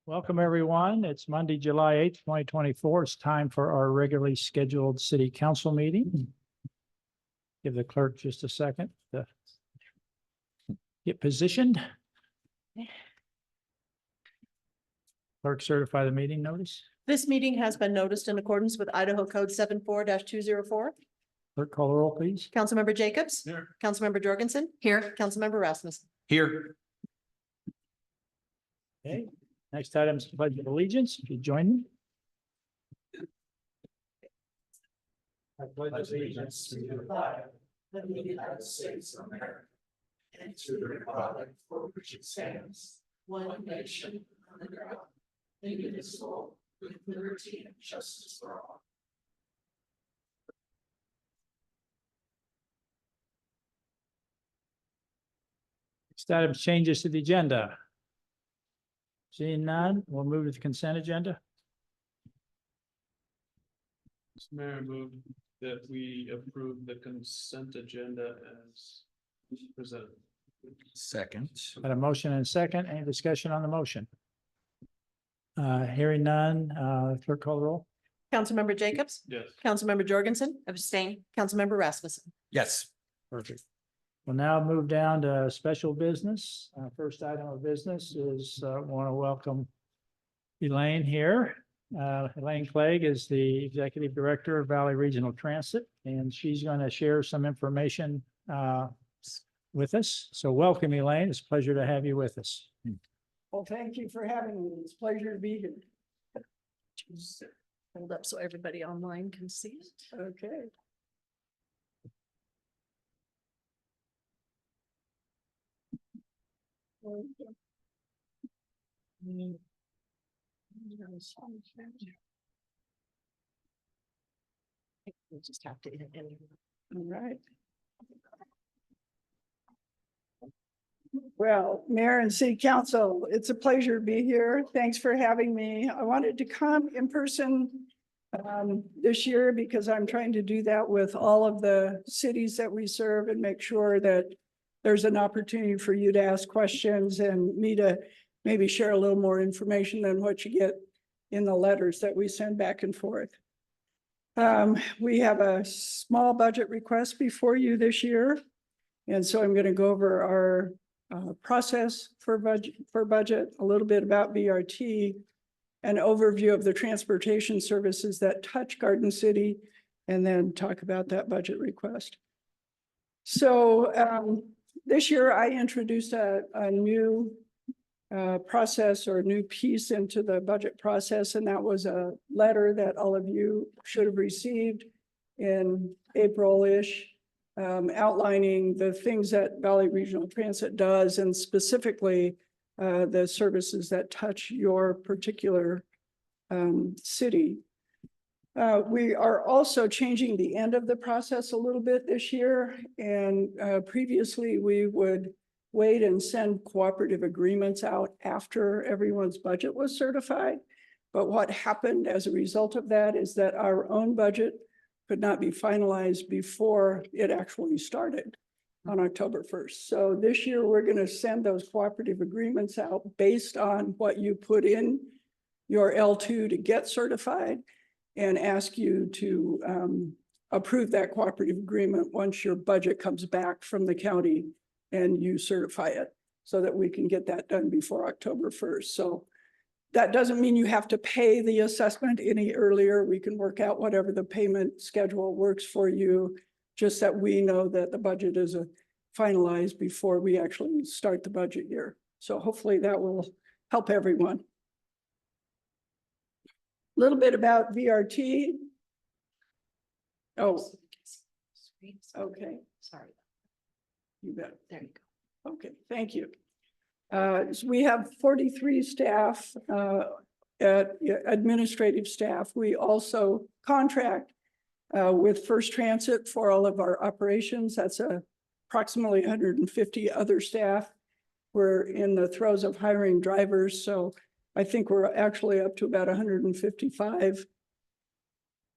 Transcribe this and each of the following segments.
Welcome, everyone. It's Monday, July 8th, 2024. It's time for our regularly scheduled city council meeting. Give the clerk just a second to get positioned. Clerk, certify the meeting notice. This meeting has been noticed in accordance with Idaho Code 74-204. Clerk, call the roll, please. Councilmember Jacobs. Here. Councilmember Jorgensen. Here. Councilmember Rasmussen. Here. Okay, next item is pledge of allegiance. If you join me. I pledge allegiance to the flag of the United States of America and to the republic for which it stands, one nation under God, indivisible, with liberty and justice for all. Next item is changes to the agenda. Seeing none, we'll move to the consent agenda. Mr. Mayor, I move that we approve the consent agenda as presented. Second. Got a motion and a second. Any discussion on the motion? Hearing none, clerk call the roll. Councilmember Jacobs. Yes. Councilmember Jorgensen. Abstain. Councilmember Rasmussen. Yes. Perfect. We'll now move down to special business. First item of business is, want to welcome Elaine here. Elaine Clegg is the Executive Director of Valley Regional Transit, and she's going to share some information with us. So welcome, Elaine. It's a pleasure to have you with us. Well, thank you for having me. It's a pleasure to be here. Hold up so everybody online can see it. Okay. We'll just have to. All right. Well, Mayor and City Council, it's a pleasure to be here. Thanks for having me. I wanted to come in person this year because I'm trying to do that with all of the cities that we serve and make sure that there's an opportunity for you to ask questions and me to maybe share a little more information than what you get in the letters that we send back and forth. We have a small budget request before you this year. And so I'm going to go over our process for budget, a little bit about VRT, an overview of the transportation services that touch Garden City, and then talk about that budget request. So this year I introduced a new process or new piece into the budget process, and that was a letter that all of you should have received in April-ish, outlining the things that Valley Regional Transit does, and specifically the services that touch your particular city. We are also changing the end of the process a little bit this year, and previously we would wait and send cooperative agreements out after everyone's budget was certified. But what happened as a result of that is that our own budget could not be finalized before it actually started on October 1st. So this year, we're going to send those cooperative agreements out based on what you put in your L2 to get certified, and ask you to approve that cooperative agreement once your budget comes back from the county and you certify it, so that we can get that done before October 1st. So that doesn't mean you have to pay the assessment any earlier. We can work out whatever the payment schedule works for you, just that we know that the budget is finalized before we actually start the budget year. So hopefully that will help everyone. A little bit about VRT. Oh, okay. Sorry. You bet. There you go. Okay, thank you. So we have 43 staff, administrative staff. We also contract with First Transit for all of our operations. That's approximately 150 other staff. We're in the throes of hiring drivers, so I think we're actually up to about 155.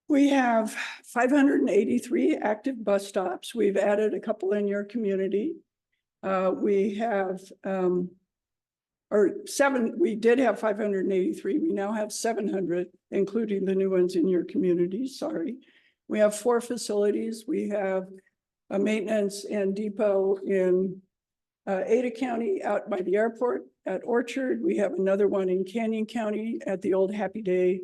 We have 583 active bus stops. We've added a couple in your community. We have we did have 583. We now have 700, including the new ones in your community, sorry. We have 4 facilities. We have a maintenance and depot in Ada County out by the airport at Orchard. We have another one in Canyon County at the old Happy Day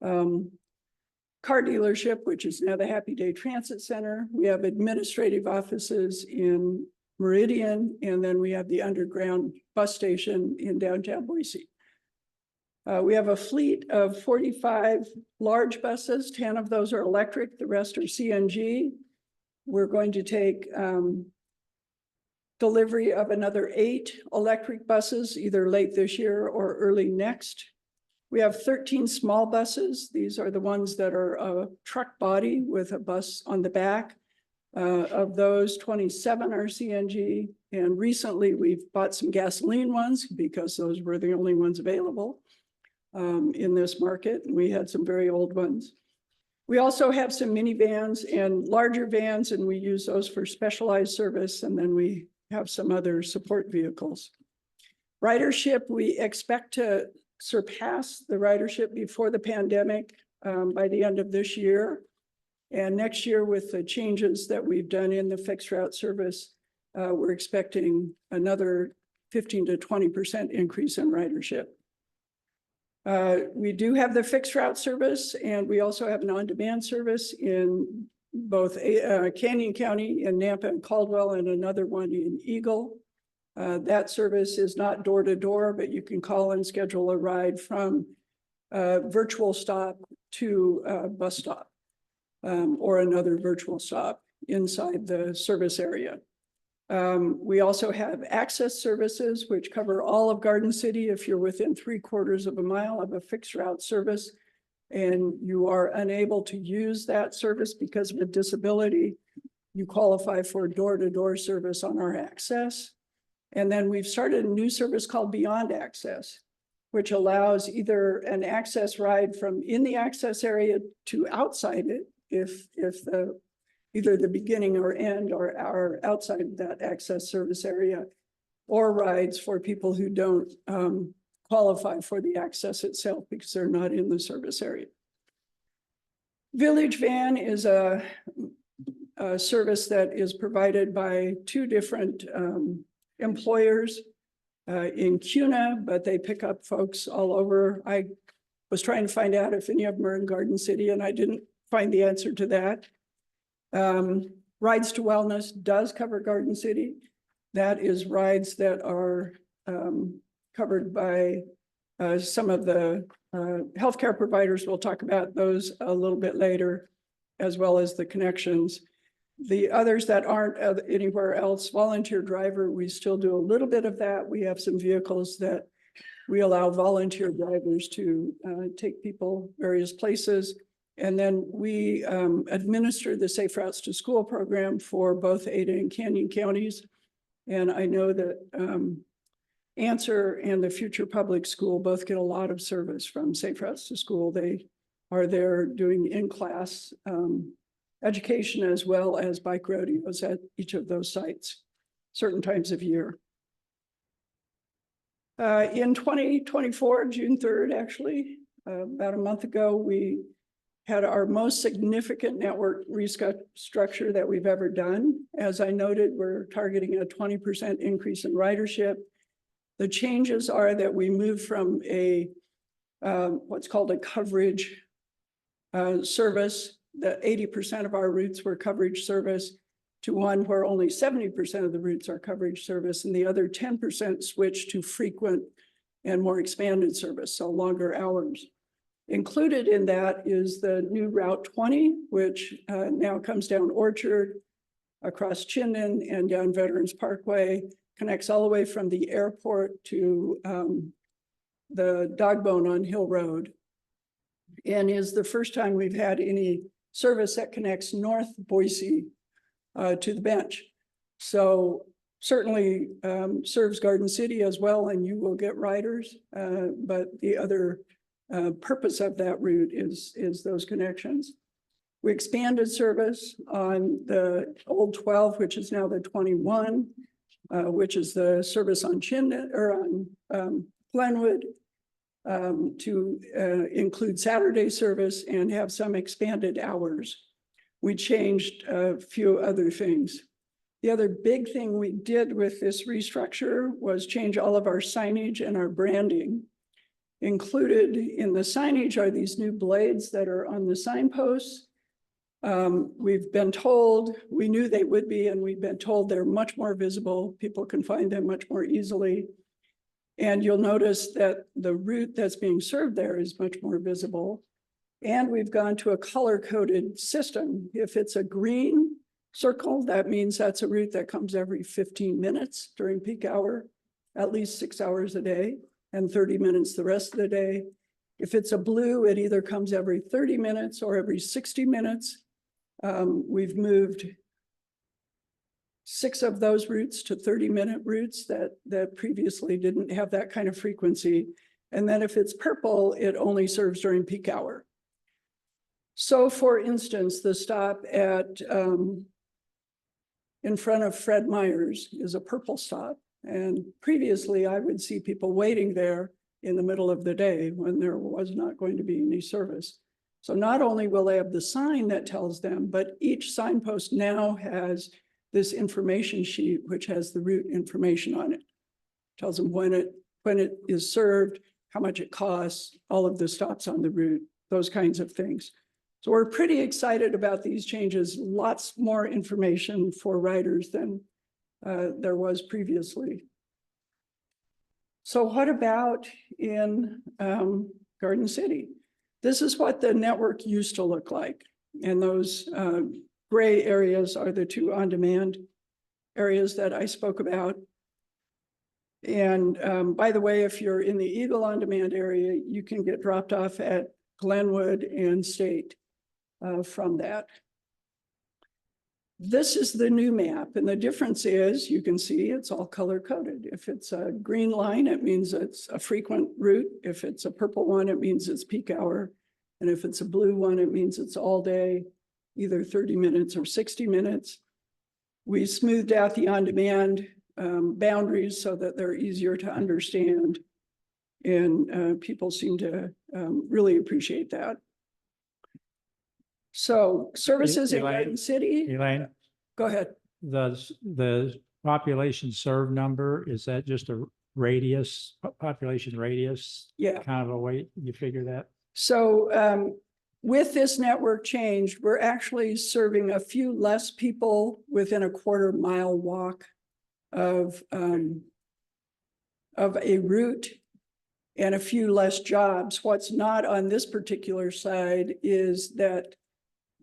car dealership, which is now the Happy Day Transit Center. We have administrative offices in Meridian, and then we have the underground bus station in downtown Boise. We have a fleet of 45 large buses. 10 of those are electric, the rest are CNG. We're going to take delivery of another 8 electric buses, either late this year or early next. We have 13 small buses. These are the ones that are a truck body with a bus on the back. Of those, 27 are CNG. And recently we've bought some gasoline ones because those were the only ones available in this market. We had some very old ones. We also have some minivans and larger vans, and we use those for specialized service. And then we have some other support vehicles. Ridership, we expect to surpass the ridership before the pandemic by the end of this year. And next year, with the changes that we've done in the fixed route service, we're expecting another 15 to 20% increase in ridership. We do have the fixed route service, and we also have an on-demand service in both Canyon County and Nampa and Caldwell, and another one in Eagle. That service is not door to door, but you can call and schedule a ride from virtual stop to bus stop or another virtual stop inside the service area. We also have access services, which cover all of Garden City. If you're within 3/4 of a mile of a fixed route service and you are unable to use that service because of a disability, you qualify for door-to-door service on our access. And then we've started a new service called Beyond Access, which allows either an access ride from in the access area to outside it, if either the beginning or end are outside that access service area, or rides for people who don't qualify for the access itself because they're not in the service area. Village Van is a service that is provided by 2 different employers in CUNA, but they pick up folks all over. I was trying to find out if any of them are in Garden City, and I didn't find the answer to that. Rides to Wellness does cover Garden City. That is rides that are covered by some of the healthcare providers. We'll talk about those a little bit later, as well as the connections. The others that aren't anywhere else, volunteer driver, we still do a little bit of that. We have some vehicles that we allow volunteer drivers to take people various places. And then we administer the Safe Routes to School program for both Ada and Canyon counties. And I know that Answer and the Future Public School both get a lot of service from Safe Routes to School. They are there doing in-class education as well as bike rodeos at each of those sites, certain times of year. In 2024, June 3rd, actually, about a month ago, we had our most significant network restructure that we've ever done. As I noted, we're targeting a 20% increase in ridership. The changes are that we moved from a what's called a coverage service, that 80% of our routes were coverage service, to one where only 70% of the routes are coverage service, and the other 10% switched to frequent and more expanded service, so longer hours. Included in that is the new Route 20, which now comes down Orchard, across Chinden and down Veterans Parkway, connects all the way from the airport to the Dogbone on Hill Road, and is the first time we've had any service that connects North Boise to the bench. So certainly serves Garden City as well, and you will get riders, but the other purpose of that route is those connections. We expanded service on the old 12, which is now the 21, which is the service on Chinden or on Glenwood to include Saturday service and have some expanded hours. We changed a few other things. The other big thing we did with this restructure was change all of our signage and our branding. Included in the signage are these new blades that are on the signposts. We've been told, we knew they would be, and we've been told they're much more visible. People can find them much more easily. And you'll notice that the route that's being served there is much more visible. And we've gone to a color-coded system. If it's a green circle, that means that's a route that comes every 15 minutes during peak hour, at least 6 hours a day, and 30 minutes the rest of the day. If it's a blue, it either comes every 30 minutes or every 60 minutes. We've moved 6 of those routes to 30-minute routes that previously didn't have that kind of frequency. And then if it's purple, it only serves during peak hour. So for instance, the stop at in front of Fred Meyer's is a purple stop. And previously I would see people waiting there in the middle of the day when there was not going to be any service. So not only will they have the sign that tells them, but each signpost now has this information sheet, which has the route information on it. Tells them when it is served, how much it costs, all of the stops on the route, those kinds of things. So we're pretty excited about these changes. Lots more information for riders than there was previously. So what about in Garden City? This is what the network used to look like. And those gray areas are the 2 on-demand areas that I spoke about. And by the way, if you're in the Eagle on-demand area, you can get dropped off at Glenwood and State from that. This is the new map, and the difference is you can see it's all color coded. If it's a green line, it means it's a frequent route. If it's a purple one, it means it's peak hour. And if it's a blue one, it means it's all day, either 30 minutes or 60 minutes. We smoothed out the on-demand boundaries so that they're easier to understand. And people seem to really appreciate that. So services in Elaine? Garden City, Elaine, go ahead. the population served number, is that just a radius, population radius? Yeah. Kind of a way you figure that? So with this network change, we're actually serving a few less people within a 1/4 mile walk of a route and a few less jobs. What's not on this particular side is that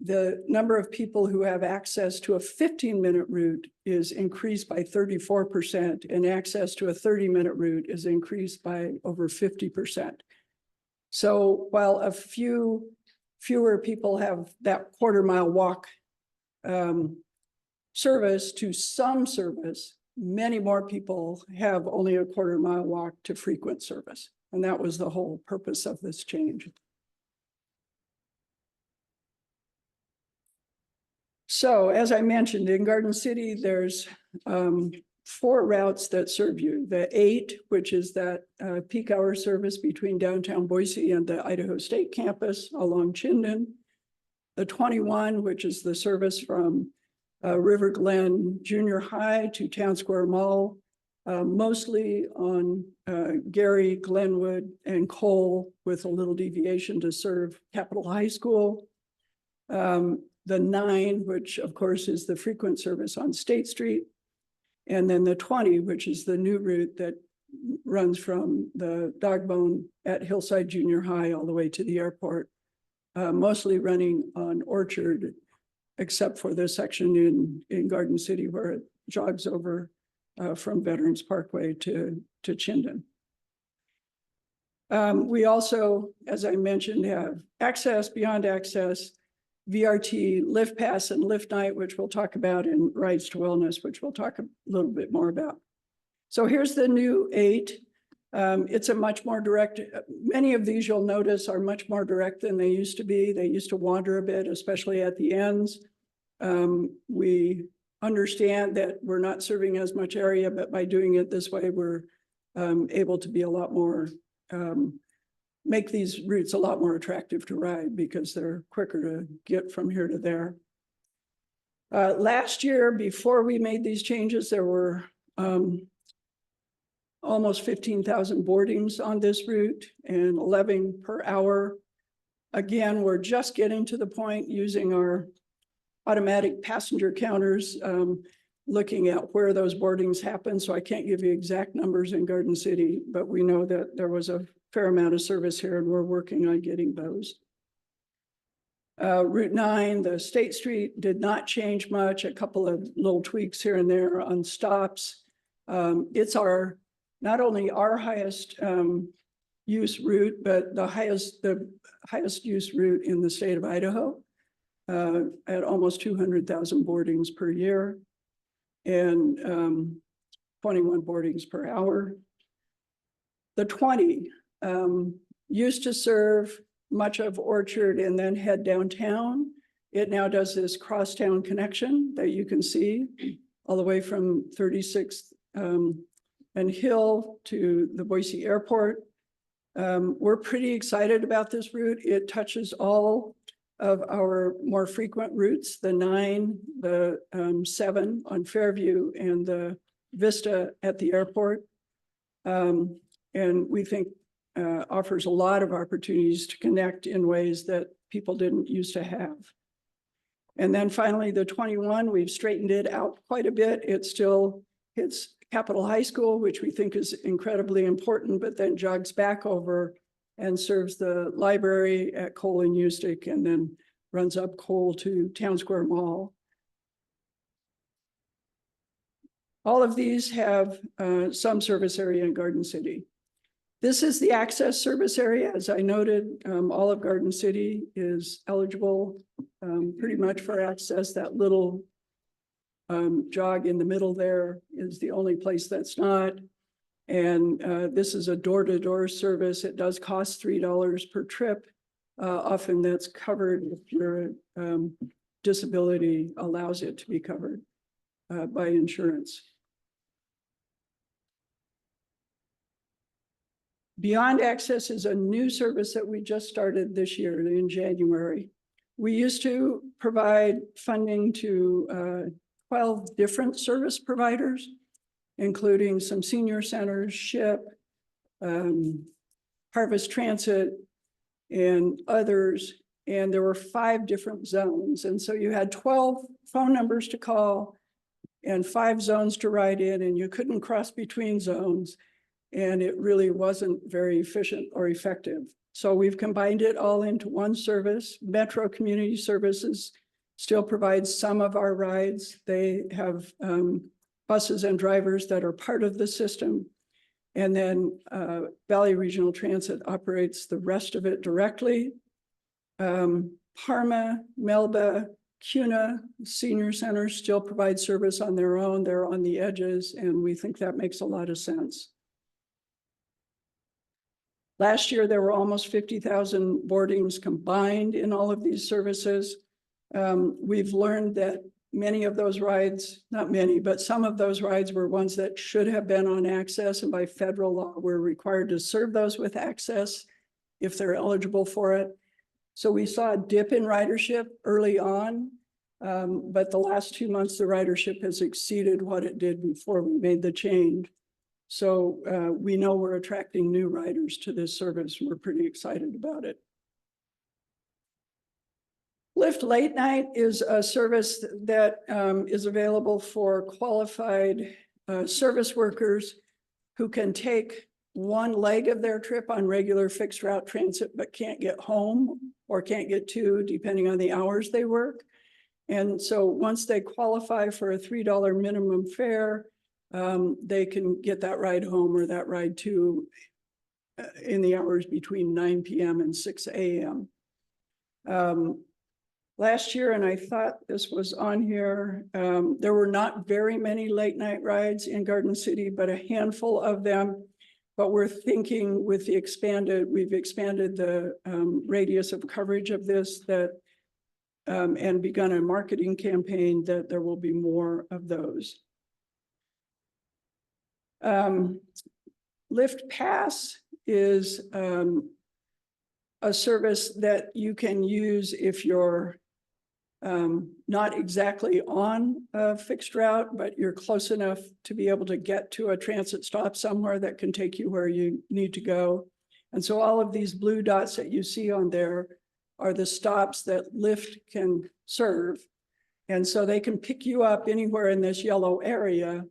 the number of people who have access to a 15-minute route is increased by 34%, and access to a 30-minute route is increased by over 50%. So while a fewer people have that 1/4 mile walk service to some service, many more people have only a 1/4 mile walk to frequent service. And that was the whole purpose of this change. So as I mentioned, in Garden City, there's 4 routes that serve you. The 8, which is that peak hour service between downtown Boise and the Idaho State campus along Chinden. The 21, which is the service from River Glen Junior High to Town Square Mall, mostly on Gary, Glenwood, and Cole, with a little deviation to serve Capitol High School. The 9, which of course is the frequent service on State Street. And then the 20, which is the new route that runs from the dog bone at Hillside Junior High all the way to the airport, mostly running on Orchard, except for the section in Garden City where it jogs over from Veterans Parkway to Chinden. We also, as I mentioned, have access, beyond access, VRT, Lift Pass, and Lift Night, which we'll talk about, in Rides to Wellness, which we'll talk a little bit more about. So here's the new 8. It's a much more direct, many of these you'll notice are much more direct than they used to be. They used to wander a bit, especially at the ends. We understand that we're not serving as much area, but by doing it this way, we're able to be a lot more, make these routes a lot more attractive to ride because they're quicker to get from here to there. Last year, before we made these changes, there were almost 15,000 boardings on this route and 11 per hour. Again, we're just getting to the point using our automatic passenger counters, looking at where those boardings happen. So I can't give you exact numbers in Garden City, but we know that there was a fair amount of service here and we're working on getting those. Route 9, the State Street did not change much, a couple of little tweaks here and there on stops. It's not only our highest use route, but the highest use route in the state of Idaho at almost 200,000 boardings per year and 21 boardings per hour. The 20 used to serve much of Orchard and then head downtown. It now does this crosstown connection that you can see all the way from 36th and Hill to the Boise Airport. We're pretty excited about this route. It touches all of our more frequent routes, the 9, the 7 on Fairview and the Vista at the airport. And we think offers a lot of opportunities to connect in ways that people didn't used to have. And then finally, the 21, we've straightened it out quite a bit. It still hits Capitol High School, which we think is incredibly important, but then jogs back over and serves the library at Cole and Ustick and then runs up Cole to Town Square Mall. All of these have some service area in Garden City. This is the access service area. As I noted, all of Garden City is eligible pretty much for access. That little jog in the middle there is the only place that's not. And this is a door-to-door service. It does cost $3 per trip. Often that's covered if your disability allows it to be covered by insurance. Beyond Access is a new service that we just started this year in January. We used to provide funding to 12 different service providers, including some senior centers, SHIP, Harvest Transit, and others. And there were 5 different zones. And so you had 12 phone numbers to call and 5 zones to ride in, and you couldn't cross between zones. And it really wasn't very efficient or effective. So we've combined it all into one service. Metro Community Services still provides some of our rides. They have buses and drivers that are part of the system. And then Valley Regional Transit operates the rest of it directly. Parma, Melba, CUNA Senior Centers still provide service on their own. They're on the edges, and we think that makes a lot of sense. Last year, there were almost 50,000 boardings combined in all of these services. We've learned that many of those rides, not many, but some of those rides were ones that should have been on Access, and by federal law, we're required to serve those with Access if they're eligible for it. So we saw a dip in ridership early on, but the last 2 months, the ridership has exceeded what it did before we made the change. So we know we're attracting new riders to this service. We're pretty excited about it. Lyft Late Night is a service that is available for qualified service workers who can take one leg of their trip on regular fixed route transit, but can't get home or can't get to, depending on the hours they work. And so once they qualify for a $3 minimum fare, they can get that ride home or that ride to in the hours between 9 p.m. and 6 a.m. Last year, and I thought this was on here, there were not very many late night rides in Garden City, but a handful of them. But we're thinking with the we've expanded the radius of coverage of this and begun a marketing campaign that there will be more of those. Lyft Pass is a service that you can use if you're not exactly on a fixed route, but you're close enough to be able to get to a transit stop somewhere that can take you where you need to go. And so all of these blue dots that you see on there are the stops that Lyft can serve. And so they can pick you up anywhere in this yellow area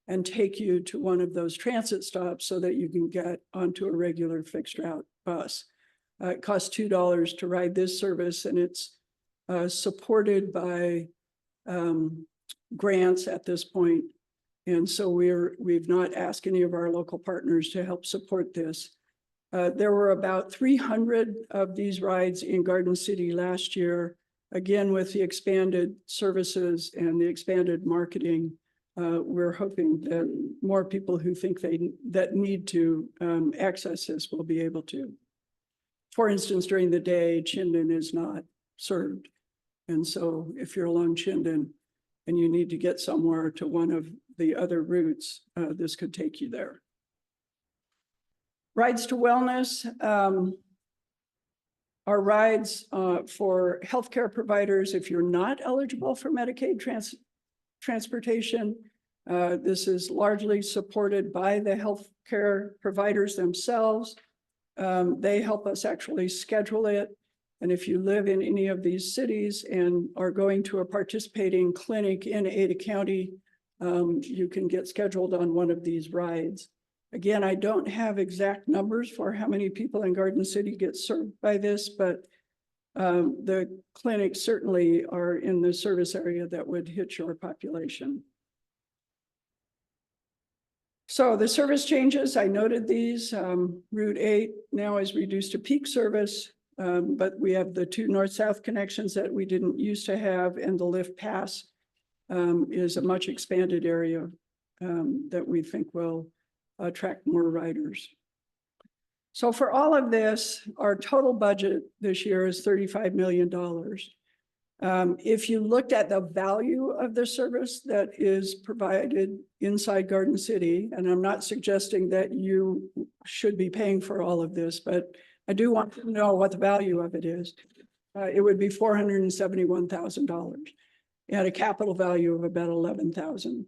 and take you to one of those transit stops so that you can get onto a regular fixed route bus. It costs $2 to ride this service, and it's supported by grants at this point. And so we've not asked any of our local partners to help support this. There were about 300 of these rides in Garden City last year. Again, with the expanded services and the expanded marketing, we're hoping that more people who think that need to access this will be able to. For instance, during the day, Chinden is not served. And so if you're along Chinden and you need to get somewhere to one of the other routes, this could take you there. Rides to Wellness are rides for healthcare providers if you're not eligible for Medicaid transportation. This is largely supported by the healthcare providers themselves. They help us actually schedule it. And if you live in any of these cities and are going to a participating clinic in Ada County, you can get scheduled on one of these rides. Again, I don't have exact numbers for how many people in Garden City get served by this, but the clinics certainly are in the service area that would hit your population. So the service changes, I noted these. Route 8 now is reduced to peak service, but we have the 2 north-south connections that we didn't used to have, and the Lyft Pass is a much expanded area that we think will attract more riders. So for all of this, our total budget this year is $35 million. If you looked at the value of the service that is provided inside Garden City, and I'm not suggesting that you should be paying for all of this, but I do want to know what the value of it is. It would be $471,000 at a capital value of about $11,000.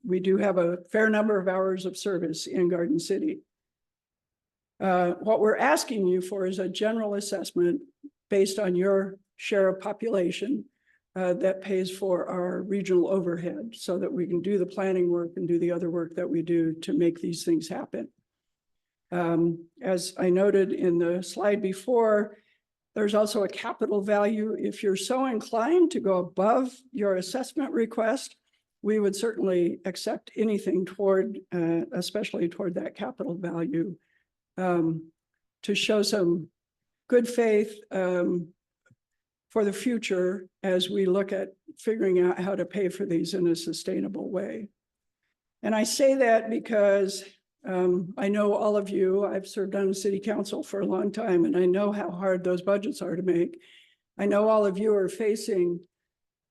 We do have a fair number of hours of service in Garden City. What we're asking you for is a general assessment based on your share of population that pays for our regional overhead so that we can do the planning work and do the other work that we do to make these things happen. As I noted in the slide before, there's also a capital value. If you're so inclined to go above your assessment request, we would certainly accept anything toward, especially toward that capital value, to show some good faith for the future as we look at figuring out how to pay for these in a sustainable way. And I say that because I know all of you, I've served on the city council for a long time, and I know how hard those budgets are to make. I know all of you are facing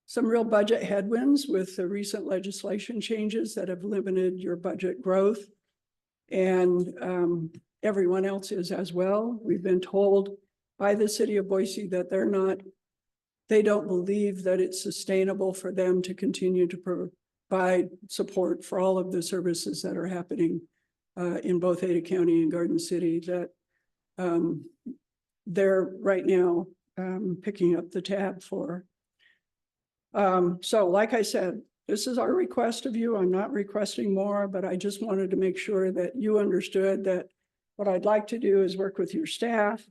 some real budget headwinds with the recent legislation changes that have limited your budget growth. And everyone else is as well. We've been told by the city of Boise that they don't believe that it's sustainable for them to continue to provide support for all of the services that are happening in both Ada County and Garden City, that they're right now picking up the tab for. So like I said, this is our request of you. I'm not requesting more, but I just wanted to make sure that you understood that what I'd like to do is work with your staff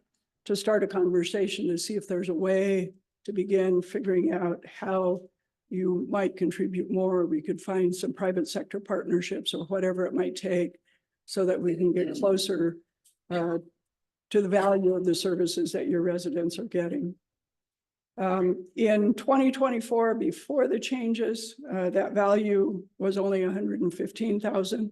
to start a conversation to see if there's a way to begin figuring out how you might contribute more. We could find some private sector partnerships or whatever it might take so that we can get closer to the value of the services that your residents are getting. In 2024, before the changes, that value was only 115,000.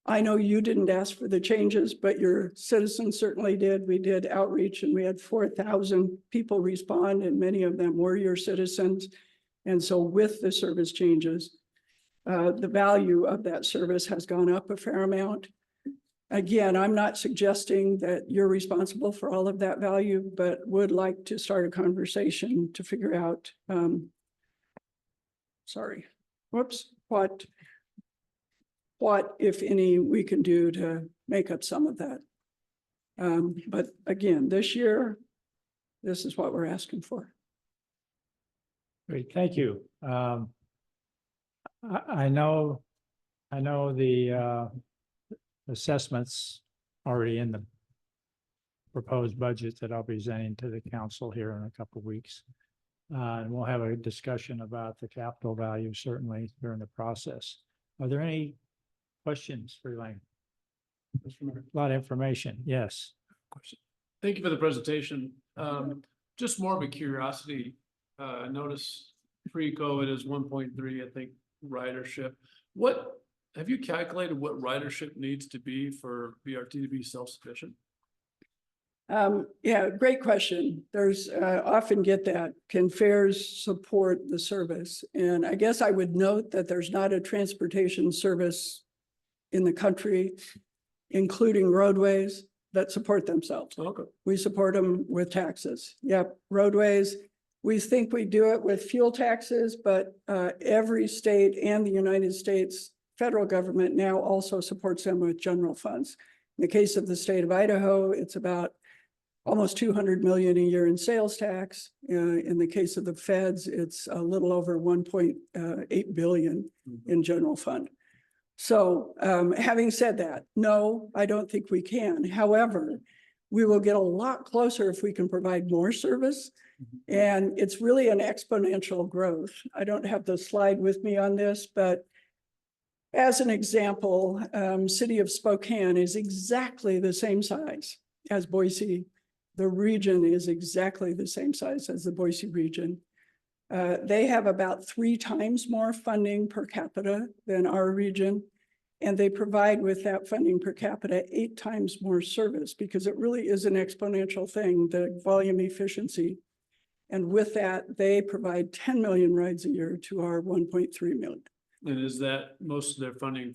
I know you didn't ask for the changes, but your citizens certainly did. We did outreach and we had 4,000 people respond, and many of them were your citizens. And so with the service changes, the value of that service has gone up a fair amount. Again, I'm not suggesting that you're responsible for all of that value, but would like to start a conversation to figure out, what, if any, we can do to make up some of that. But again, this year, this is what we're asking for. Great, thank you. I know the assessments already in the proposed budget that I'll be presenting to the council here in a couple of weeks. And we'll have a discussion about the capital value certainly during the process. Are there any questions for Elaine? Mr. Mayor. A lot of information, yes. Thank you for the presentation. Just more of a curiosity. I noticed pre-COVID is 1.3, I think, ridership. Have you calculated what ridership needs to be for BRT to be self-sufficient? Yeah, great question. There's often get that, can fares support the service? And I guess I would note that there's not a transportation service in the country, including roadways, that support themselves. Okay. We support them with taxes. Yep, roadways. We think we do it with fuel taxes, but every state and the United States federal government now also supports them with general funds. In the case of the state of Idaho, it's about almost 200 million a year in sales tax. In the case of the feds, it's a little over 1.8 billion in general fund. So having said that, no, I don't think we can. However, we will get a lot closer if we can provide more service. And it's really an exponential growth. I don't have the slide with me on this, but as an example, city of Spokane is exactly the same size as Boise. The region is exactly the same size as the Boise region. They have about 3 times more funding per capita than our region. And they provide with that funding per capita 8 times more service because it really is an exponential thing, the volume efficiency. And with that, they provide 10 million rides a year to our 1.3 million. And is that most of their funding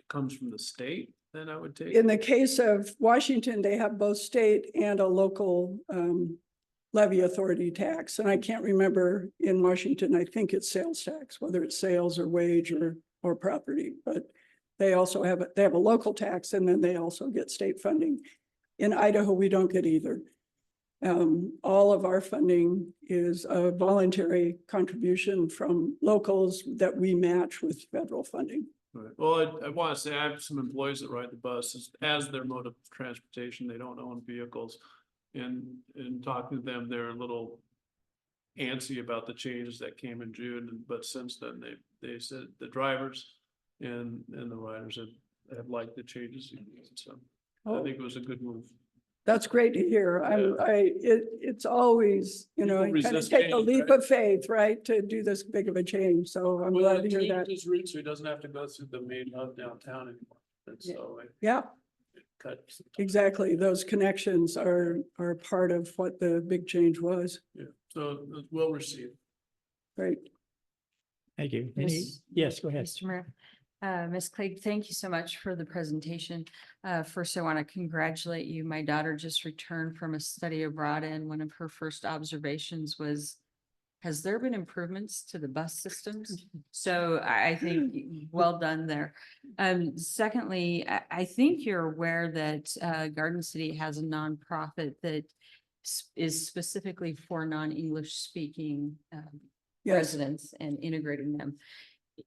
comes from the state, then I would take? In the case of Washington, they have both state and a local levy authority tax. And I can't remember in Washington, I think it's sales tax, whether it's sales or wage or property, but they also have, they have a local tax and then they also get state funding. In Idaho, we don't get either. All of our funding is a voluntary contribution from locals that we match with federal funding. Right. Well, I want to say I have some employees that ride the bus as their mode of transportation. They don't own vehicles. And talking to them, they're a little antsy about the changes that came in June. But since then, they said the drivers and the riders have liked the changes. So I think it was a good move. That's great to hear. It's always, People kind of resist take a change, leap right? of faith, right, to do this big of a change. So I'm glad to hear that. His route, so he doesn't have to go through the main hub downtown anymore. And so Yeah, it cuts. exactly. Those connections are part of what the big change was. Yeah, so it was well received. Great. Thank you. Miss- Yes, go ahead. Mr. Mayor, Ms. Clegg, thank you so much for the presentation. First, I want to congratulate you. My daughter just returned from a study abroad and one of her first observations was, has there been improvements to the bus systems? So I think well done there. Secondly, I think you're aware that Garden City has a nonprofit that is specifically for non-English speaking Yes. residents and integrating them.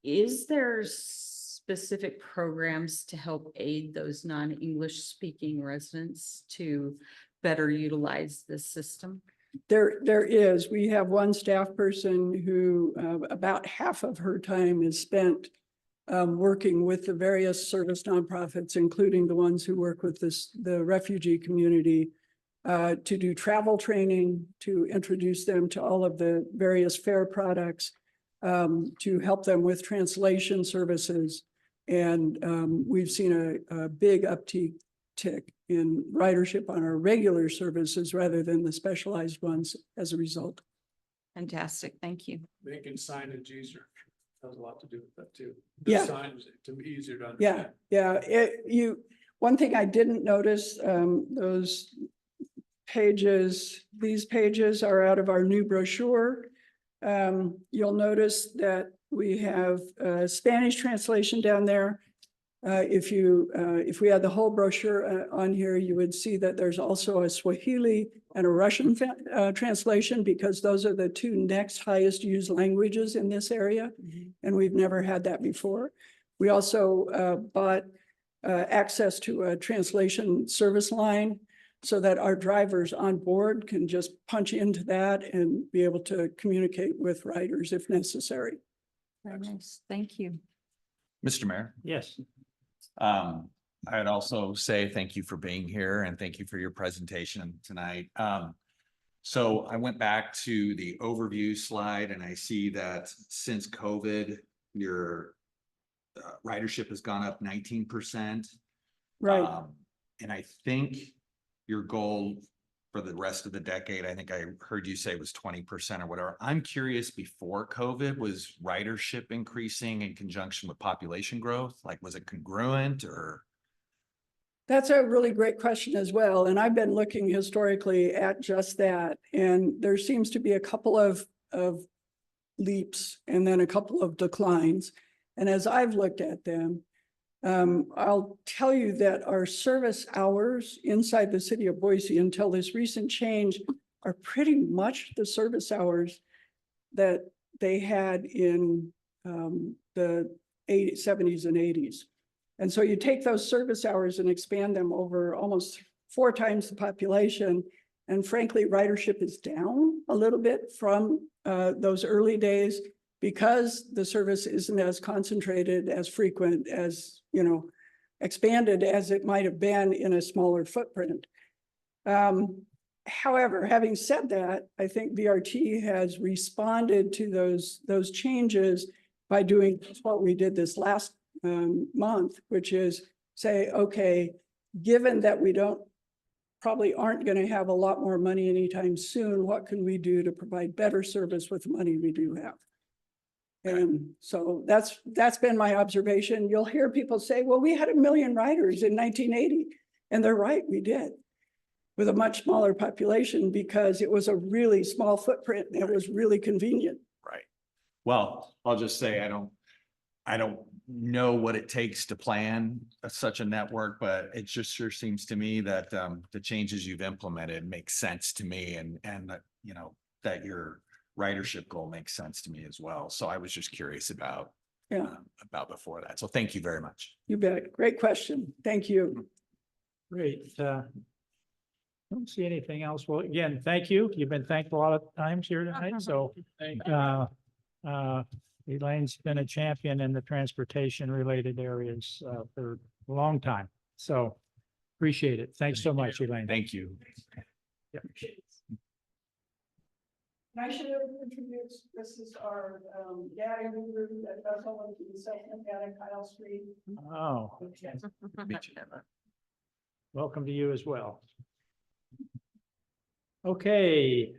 Is there specific programs to help aid those non-English speaking residents to better utilize this system? There is. We have one staff person who about half of her time is spent working with the various service nonprofits, including the ones who work with the refugee community, to do travel training, to introduce them to all of the various fare products, to help them with translation services. And we've seen a big uptick in ridership on our regular services rather than the specialized ones as a result. Fantastic, thank you. Making signage easier. has a lot to do with that too. Yeah. The signs to be easier to Yeah, understand. yeah, one thing I didn't notice, those pages, these pages are out of our new brochure. You'll notice that we have Spanish translation down there. If we had the whole brochure on here, you would see that there's also a Swahili and a Russian translation, because those are the two next highest used languages in this area. And we've never had that before. We also bought access to a translation service line so that our drivers on board can just punch into that and be able to communicate with riders if necessary. Very nice. Thank you. Mr. Mayor, Yes, I'd also say thank you for being here and thank you for your presentation tonight. So I went back to the overview slide and I see that since COVID, your ridership has gone up 19%. Right. And I think your goal for the rest of the decade, I think I heard you say was 20% or whatever. I'm curious, before COVID, was ridership increasing in conjunction with population growth? Like, was it congruent or? That's a really great question as well. And I've been looking historically at just that. And there seems to be a couple of leaps and then a couple of declines. And as I've looked at them, I'll tell you that our service hours inside the city of Boise until this recent change are pretty much the service hours that they had in the 70s and 80s. And so you take those service hours and expand them over almost 4 times the population. And frankly, ridership is down a little bit from those early days because the service isn't as concentrated, as frequent, as, expanded as it might have been in a smaller footprint. However, having said that, I think VRT has responded to those changes by doing what we did this last month, which is say, okay, given that we probably aren't going to have a lot more money anytime soon, what can we do to provide better service with the money we do have? And so that's been my observation. You'll hear people say, well, we had 1 million riders in 1980. And they're right, we did, with a much smaller population because it was a really small footprint and it was really convenient. Right. Well, I'll just say, I don't know what it takes to plan such a network, but it just sure seems to me that the changes you've implemented make sense to me and that your ridership goal makes sense to me as well. So I was just curious about before that. So thank you very much. You bet. Great question. Thank you. great. Don't see anything else. Well, again, thank you. You've been thanked a lot of times here tonight, so. Elaine's been a champion in the transportation related areas for a long time. So appreciate it. Thanks so much, Elaine. Thank you. Yeah. I should have introduced, this is our data group that does all of the assessment data, Kyle Street. Oh, Meet you. welcome to you as well. Okay,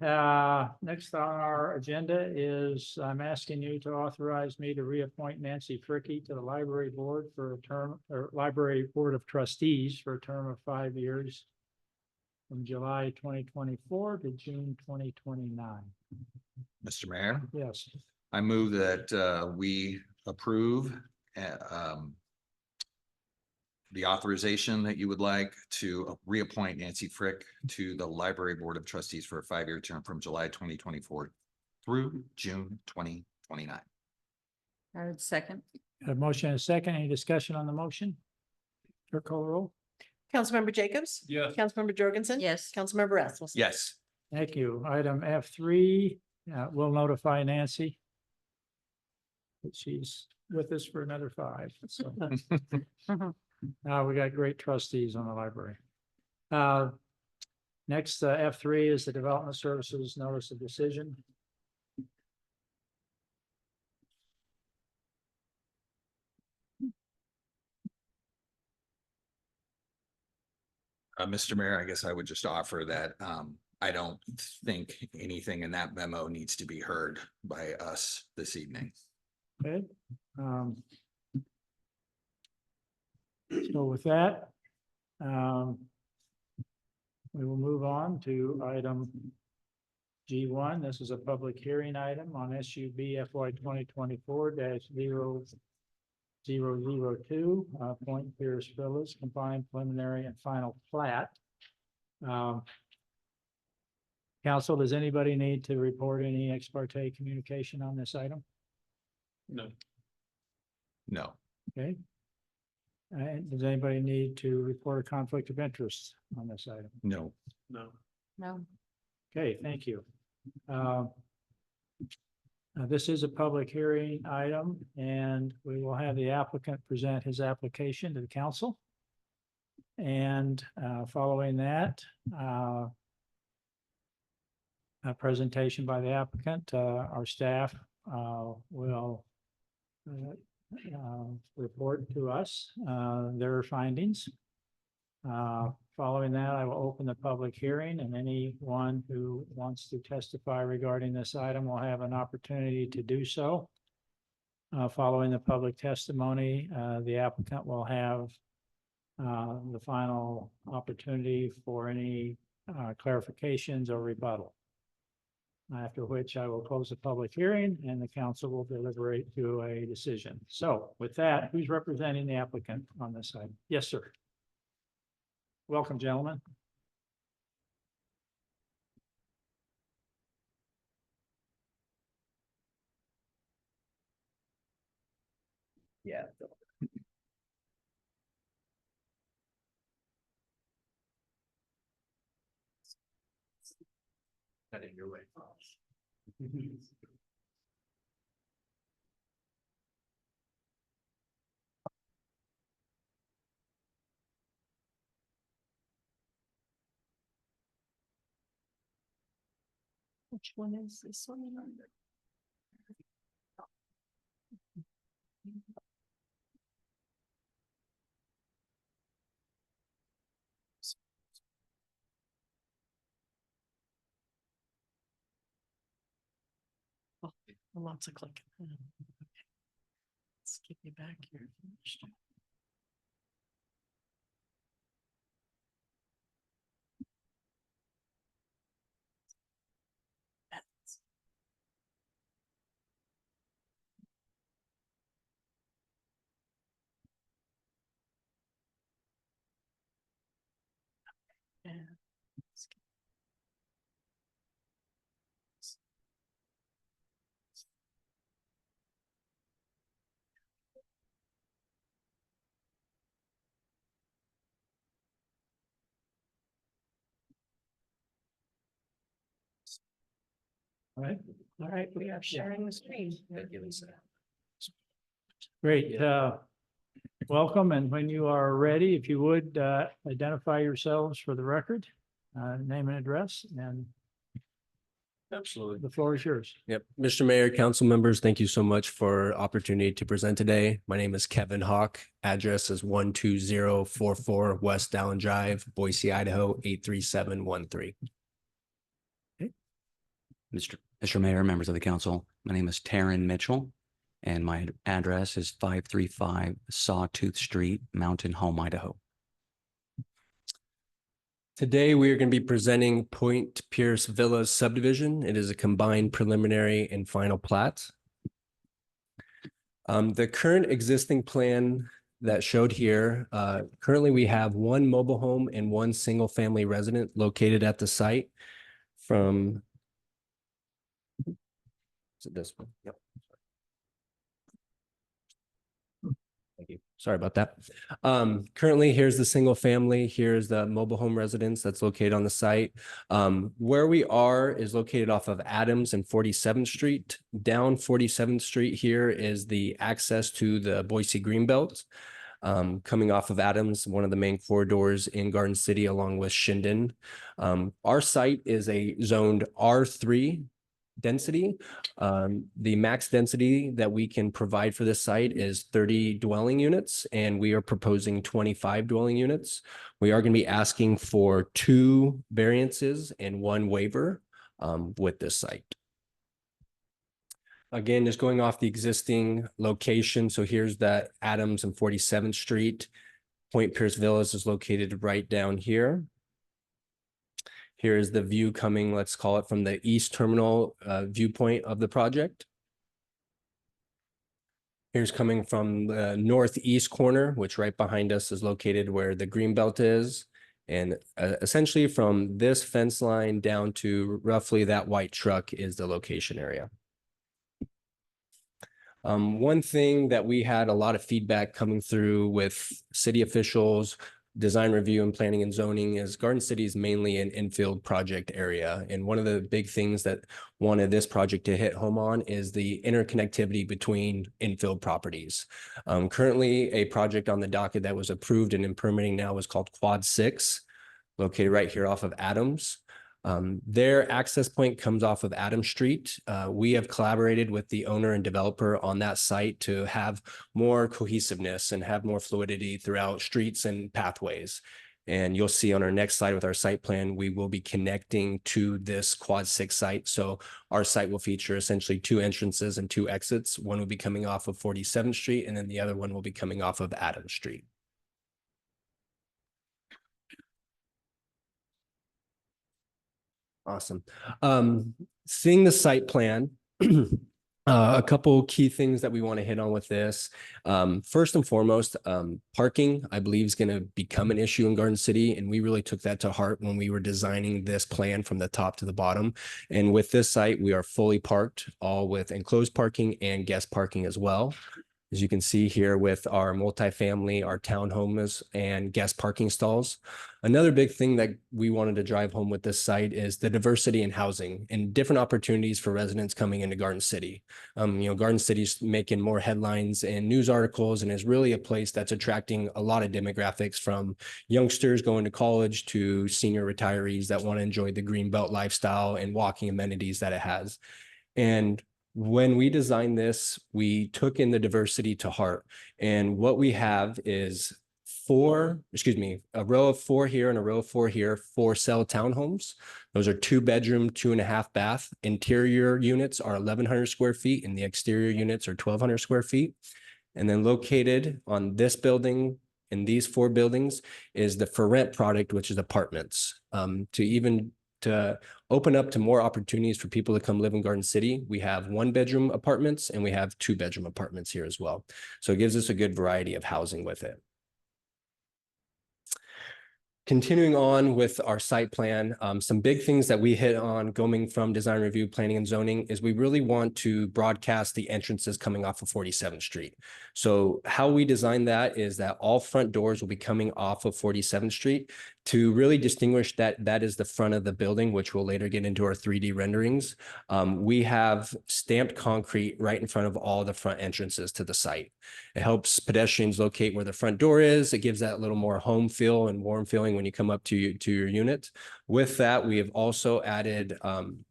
next on our agenda is I'm asking you to authorize me to reappoint Nancy Fricky to the library board for a term, or library board of trustees for a term of 5 years from July 2024 to June 2029. Mr. Mayor, Yes, I move that we approve the authorization that you would like to reappoint Nancy Frick to the Library Board of Trustees for a 5-year term from July 2024 through June 2029. I would second. a motion and a second. Any discussion on the motion? Clerk call the roll. Councilmember Jacobs? Yes. Councilmember Jorgensen? Yes. Councilmember Rasmussen? Yes. Thank you. Item F3, we'll notify Nancy that she's with us for another 5. So we got great trustees on the library. Next, F3 is the Development Services Notice of Decision. Mr. Mayor, I guess I would just offer that I don't think anything in that memo needs to be heard by us this evening. Okay. So with that, we will move on to item G1. This is a public hearing item on SUB FY 2024-0002, Point Pierce Villas, combined preliminary and final plat. Council, does anybody need to report any ex parte communication on this item? No. No. Okay. And does anybody need to report a conflict of interest on this item? No. No. No. Okay, thank you. This is a public hearing item, and we will have the applicant present his application to the council. And following that, a presentation by the applicant, our staff will report to us their findings. Following that, I will open the public hearing, and anyone who wants to testify regarding this item will have an opportunity to do so. Following the public testimony, the applicant will have the final opportunity for any clarifications or rebuttal. After which I will close the public hearing and the council will deliberate to a decision. So with that, who's representing the applicant on this side? Yes, sir. Welcome, gentlemen. Yeah. Not in your way. Which one is this one? Oh, lots of clicking. Let's get you back here. Yeah. All right, We are sharing the screen. great. Welcome, and when you are ready, if you would identify yourselves for the record, name and address, and Absolutely. the floor is yours. Yep. Mr. Mayor, council members, thank you so much for opportunity to present today. My name is Kevin Hawk. Address is 12044 West Allen Drive, Boise, Idaho, 83713. Mr. Mayor, members of the council, my name is Taryn Mitchell, and my address is 535 Sawtooth Street, Mountain Home, Idaho. Today, we are going to be presenting Point Pierce Villas subdivision. It is a combined preliminary and final plat. The current existing plan that showed here, currently we have one mobile home and one single family resident located at the site from is it this one? Yep. Thank you. Sorry about that. Currently, here's the single family. Here's the mobile home residence that's located on the site. Where we are is located off of Adams and 47th Street. Down 47th Street here is the access to the Boise Greenbelt. Coming off of Adams, one of the main corridors in Garden City, along with Shinden. Our site is a zoned R3 density. The max density that we can provide for this site is 30 dwelling units, and we are proposing 25 dwelling units. We are going to be asking for 2 variances and 1 waiver with this site. again, just going off the existing location. So here's the Adams and 47th Street. Point Pierce Villas is located right down here. Here's the view coming, let's call it from the east terminal viewpoint of the project. Here's coming from the northeast corner, which right behind us is located where the green belt is. And essentially from this fence line down to roughly that white truck is the location area. One thing that we had a lot of feedback coming through with city officials, design review and planning and zoning is Garden City is mainly an infield project area. And one of the big things that wanted this project to hit home on is the interconnectivity between infield properties. Currently, a project on the docket that was approved and in permitting now is called Quad 6, located right here off of Adams. Their access point comes off of Adams Street. We have collaborated with the owner and developer on that site to have more cohesiveness and have more fluidity throughout streets and pathways. And you'll see on our next slide with our site plan, we will be connecting to this Quad 6 site. So our site will feature essentially 2 entrances and 2 exits. One will be coming off of 47th Street, and then the other one will be coming off of Adams Street. Awesome. Seeing the site plan, a couple key things that we want to hit on with this. First and foremost, parking, I believe, is going to become an issue in Garden City. And we really took that to heart when we were designing this plan from the top to the bottom. And with this site, we are fully parked, all with enclosed parking and guest parking as well. As you can see here with our multifamily, our townhomes and guest parking stalls. Another big thing that we wanted to drive home with this site is the diversity in housing and different opportunities for residents coming into Garden City. Garden City's making more headlines and news articles and is really a place that's attracting a lot of demographics from youngsters going to college to senior retirees that want to enjoy the Greenbelt lifestyle and walking amenities that it has. And when we designed this, we took in the diversity to heart. And what we have is a row of 4 here and a row of 4 here, 4 cell townhomes. Those are 2-bedroom, 2.5 bath. Interior units are 1,100 square feet and the exterior units are 1,200 square feet. And then located on this building, in these 4 buildings, is the for rent product, which is apartments. To open up to more opportunities for people to come live in Garden City, we have 1-bedroom apartments and we have 2-bedroom apartments here as well. So it gives us a good variety of housing with it. Continuing on with our site plan, some big things that we hit on going from design review, planning and zoning is we really want to broadcast the entrances coming off of 47th Street. So how we design that is that all front doors will be coming off of 47th Street to really distinguish that is the front of the building, which we'll later get into our 3D renderings. We have stamped concrete right in front of all the front entrances to the site. It helps pedestrians locate where the front door is. It gives that little more home feel and warm feeling when you come up to your unit. With that, we have also added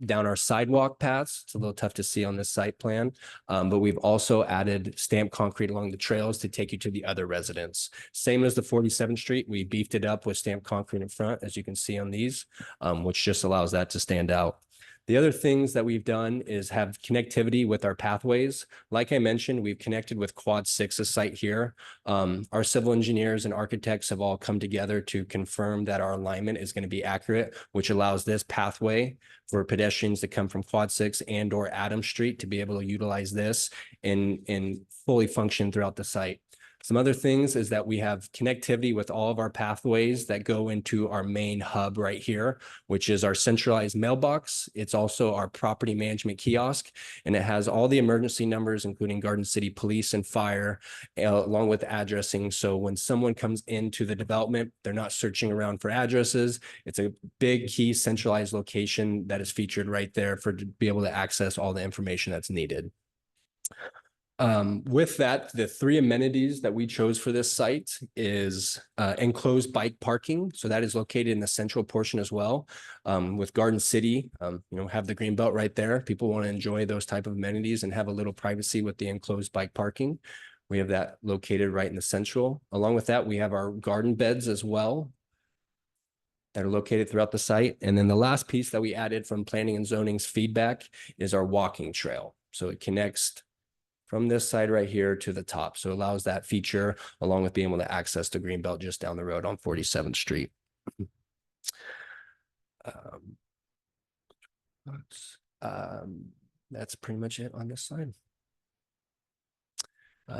down our sidewalk paths. It's a little tough to see on this site plan, but we've also added stamped concrete along the trails to take you to the other residents. Same as the 47th Street, we beefed it up with stamped concrete in front, as you can see on these, which just allows that to stand out. The other things that we've done is have connectivity with our pathways. Like I mentioned, we've connected with Quad 6's site here. Our civil engineers and architects have all come together to confirm that our alignment is going to be accurate, which allows this pathway for pedestrians to come from Quad 6 and or Adams Street to be able to utilize this and fully function throughout the site. Some other things is that we have connectivity with all of our pathways that go into our main hub right here, which is our centralized mailbox. It's also our property management kiosk, and it has all the emergency numbers, including Garden City Police and Fire, along with addressing. So when someone comes into the development, they're not searching around for addresses. It's a big key centralized location that is featured right there to be able to access all the information that's needed. With that, the 3 amenities that we chose for this site is enclosed bike parking. So that is located in the central portion as well. With Garden City, have the green belt right there. People want to enjoy those type of amenities and have a little privacy with the enclosed bike parking. We have that located right in the central. Along with that, we have our garden beds as well that are located throughout the site. And then the last piece that we added from planning and zoning's feedback is our walking trail. So it connects from this side right here to the top. So it allows that feature along with being able to access the Greenbelt just down the road on 47th Street. That's pretty much it on this side.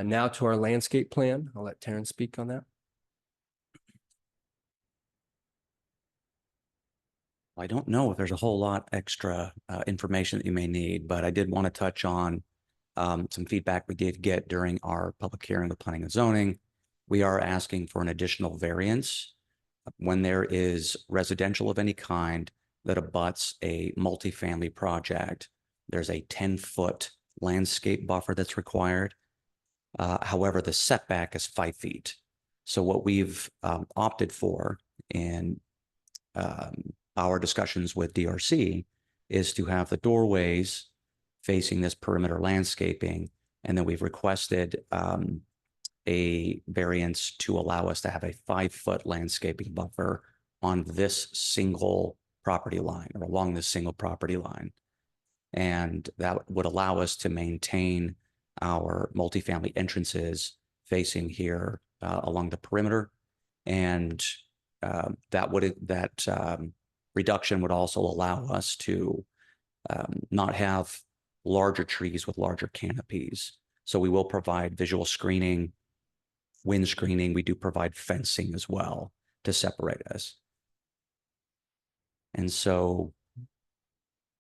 Now to our landscape plan. I'll let Taryn speak on that. I don't know if there's a whole lot extra information that you may need, but I did want to touch on some feedback we did get during our public hearing with planning and zoning. We are asking for an additional variance when there is residential of any kind that abuts a multifamily project. There's a 10-foot landscape buffer that's required. However, the setback is 5 feet. So what we've opted for in our discussions with DRC is to have the doorways facing this perimeter landscaping. And then we've requested a variance to allow us to have a 5-foot landscaping buffer on this single property line or along this single property line. And that would allow us to maintain our multifamily entrances facing here along the perimeter. And that reduction would also allow us to not have larger trees with larger canopies. So we will provide visual screening, wind screening. We do provide fencing as well to separate us. And so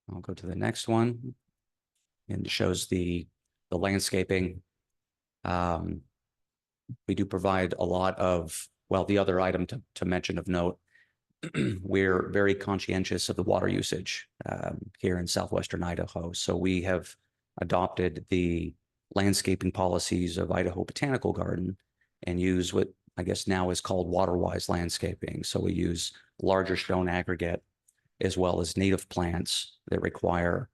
I'll go to the next one, and it shows the landscaping. We do provide a lot of, well, the other item to mention of note, we're very conscientious of the water usage here in southwestern Idaho. So we have adopted the landscaping policies of Idaho Botanical Garden and use what I guess now is called water-wise landscaping. So we use larger stone aggregate as well as native plants that require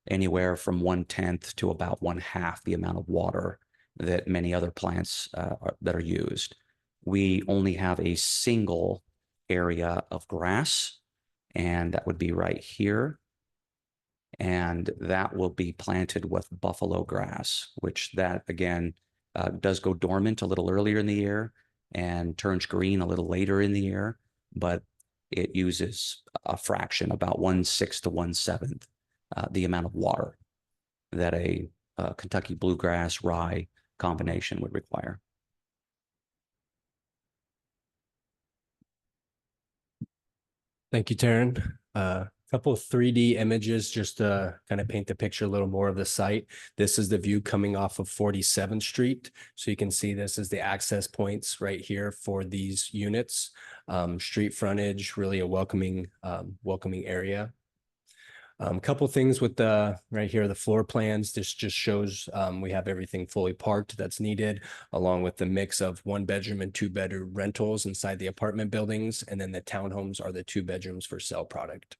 anywhere from 1/10 to about 1/2 the amount of water that many other plants that are used. We only have a single area of grass, and that would be right here. And that will be planted with buffalo grass, which that again does go dormant a little earlier in the year and turns green a little later in the year, but it uses a fraction, about 1/6 to 1/7 the amount of water that a Kentucky bluegrass rye combination would require. Thank you, Taryn. Couple of 3D images just to kind of paint the picture a little more of the site. This is the view coming off of 47th Street. So you can see this is the access points right here for these units. Street frontage, really a welcoming area. Couple things with the right here, the floor plans. This just shows we have everything fully parked that's needed, along with the mix of 1-bedroom and 2-bedroom rentals inside the apartment buildings. And then the townhomes are the 2 bedrooms for sale product.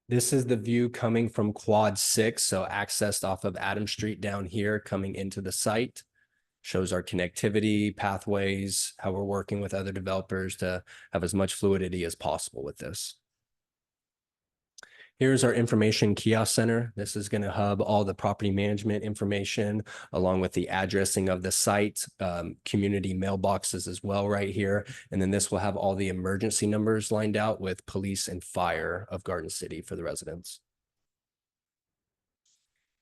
This is the view coming from Quad 6, so accessed off of Adam Street down here coming into the site. Shows our connectivity, pathways, how we're working with other developers to have as much fluidity as possible with this. Here's our information kiosk center. This is going to hub all the property management information along with the addressing of the site, community mailboxes as well right here. And then this will have all the emergency numbers lined out with police and fire of Garden City for the residents.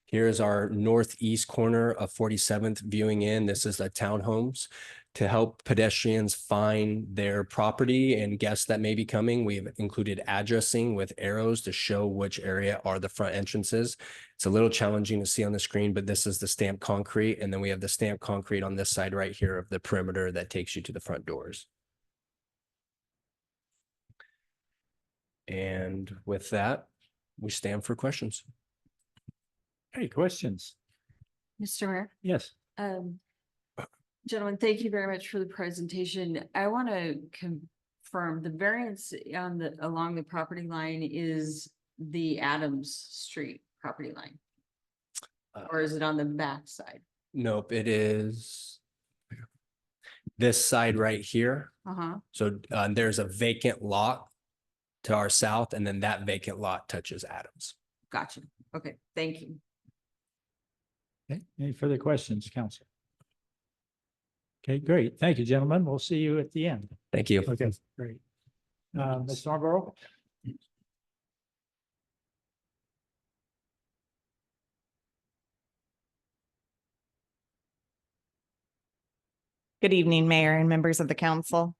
Here's our northeast corner of 47th viewing in. This is the townhomes. To help pedestrians find their property and guests that may be coming, we've included addressing with arrows to show which area are the front entrances. It's a little challenging to see on the screen, but this is the stamped concrete. And then we have the stamped concrete on this side right here of the perimeter that takes you to the front doors. And with that, we stand for questions. Any questions? Mr. Mayor? Yes. Gentlemen, thank you very much for the presentation. I want to confirm the variance on along the property line is the Adams Street property line, or is it on the back side? Nope, it is this side right here. Uh-huh. So there's a vacant lot to our south, and then that vacant lot touches Adams. Gotcha. Okay, thank you. Okay, any further questions, council? Okay, great. Thank you, gentlemen. We'll see you at the end. Thank you. Okay, great. Ms. Thornborough? Good evening, Mayor and members of the council.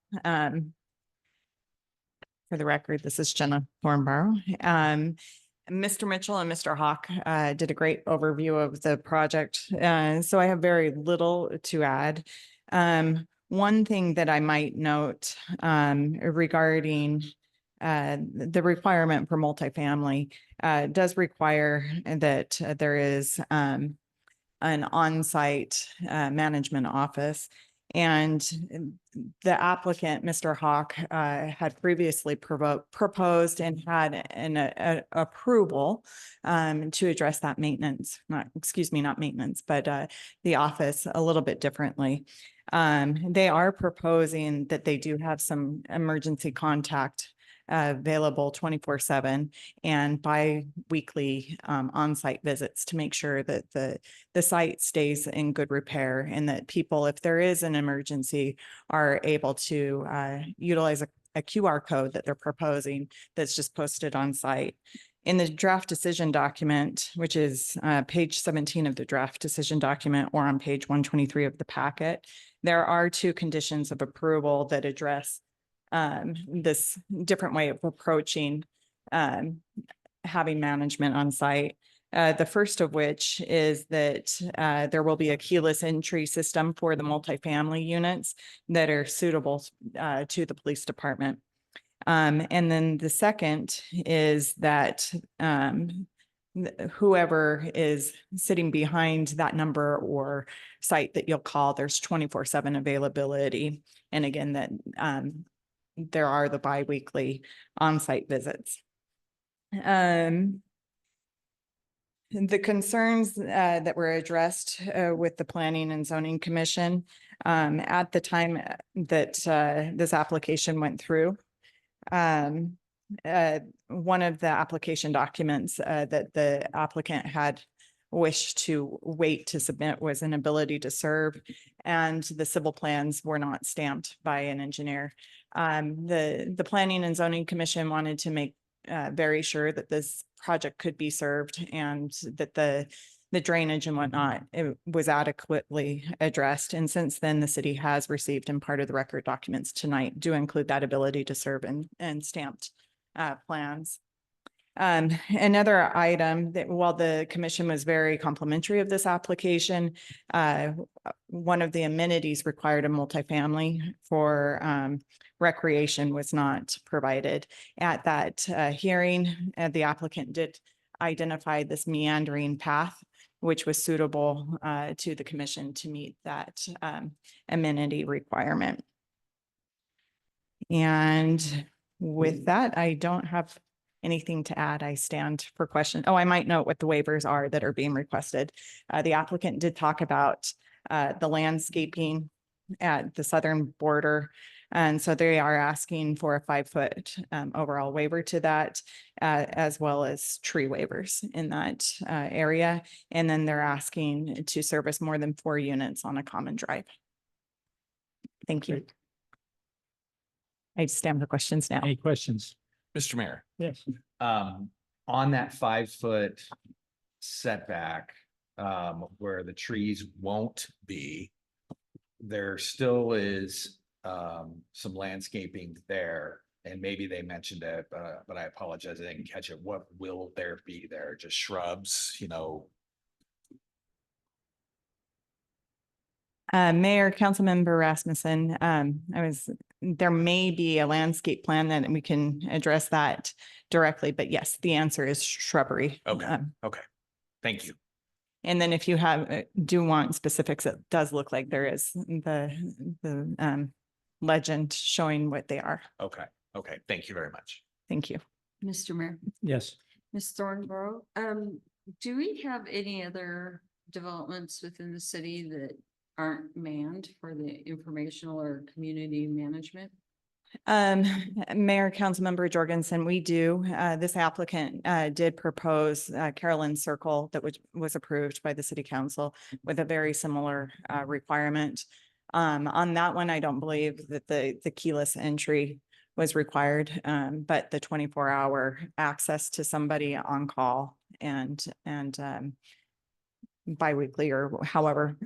For the record, this is Jenna Thornborough. Mr. Mitchell and Mr. Hawk did a great overview of the project, so I have very little to add. One thing that I might note regarding the requirement for multifamily does require that there is an on-site management office. And the applicant, Mr. Hawk, had previously proposed and had an approval to address that maintenance, not maintenance, but the office a little bit differently. They are proposing that they do have some emergency contact available 24/7 and bi-weekly on-site visits to make sure that the site stays in good repair, and that people, if there is an emergency, are able to utilize a QR code that they're proposing that's just posted on site. In the draft decision document, which is page 17 of the draft decision document, or on page 123 of the packet, there are 2 conditions of approval that address this different way of approaching having management on site. The first of which is that there will be a keyless entry system for the multifamily units that are suitable to the police department. And then the second is that whoever is sitting behind that number or site that you'll call, there's 24/7 availability. And again, that there are the bi-weekly on-site visits. The concerns that were addressed with the Planning and Zoning Commission at the time that this application went through, one of the application documents that the applicant had wished to wait to submit was an ability to serve, and the civil plans were not stamped by an engineer. The Planning and Zoning Commission wanted to make very sure that this project could be served, and that the drainage and whatnot, it was adequately addressed. And since then, the city has received, and part of the record documents tonight do include that ability to serve and stamped plans. Another item that, while the commission was very complimentary of this application, one of the amenities required in multifamily for recreation was not provided. At that hearing, the applicant did identify this meandering path, which was suitable to the commission to meet that amenity requirement. And with that, I don't have anything to add. I stand for questions. Oh, I might note what the waivers are that are being requested. The applicant did talk about the landscaping at the southern border. And so they are asking for a 5-foot overall waiver to that, as well as tree waivers in that area. And then they're asking to service more than 4 units on a common drive. Thank you. I stand for questions now. Any questions? Mr. Mayor, Yes. on that 5-foot setback, where the trees won't be, there still is some landscaping there, and maybe they mentioned it, but I apologize, I didn't catch it. What will there be there? Just shrubs, you know? Mayor, Councilmember Rasmussen, there may be a landscape plan that we can address that directly, but yes, the answer is shrubbery. Okay, okay. Thank you. And then if you do want specifics, it does look like there is the legend showing what they are. Okay, okay. Thank you very much. Thank you. Mr. Mayor, Yes. Ms. Thornborough, do we have any other developments within the city that aren't manned for the informational or community management? Mayor, Councilmember Jorgensen, we do, this applicant, did propose, Carolyn Circle that was approved by the city council with a very similar, requirement. On that one, I don't believe that the keyless entry was required, but the 24-hour access to somebody on call and biweekly or however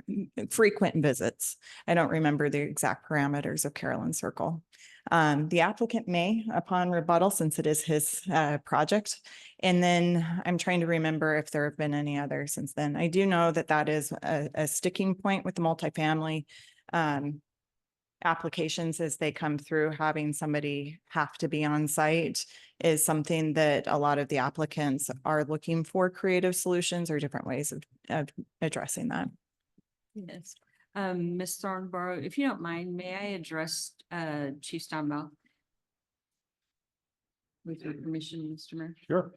frequent visits. I don't remember the exact parameters of Carolyn Circle. The applicant may, upon rebuttal, since it is his project. And then I'm trying to remember if there have been any others since then. I do know that that is a sticking point with the multifamily applications as they come through. Having somebody have to be on site is something that a lot of the applicants are looking for creative solutions or different ways of addressing that. Yes. Ms. Thornborough, if you don't mind, may I address Chief Stonebell? With your permission, Mr. Mayor. Sure.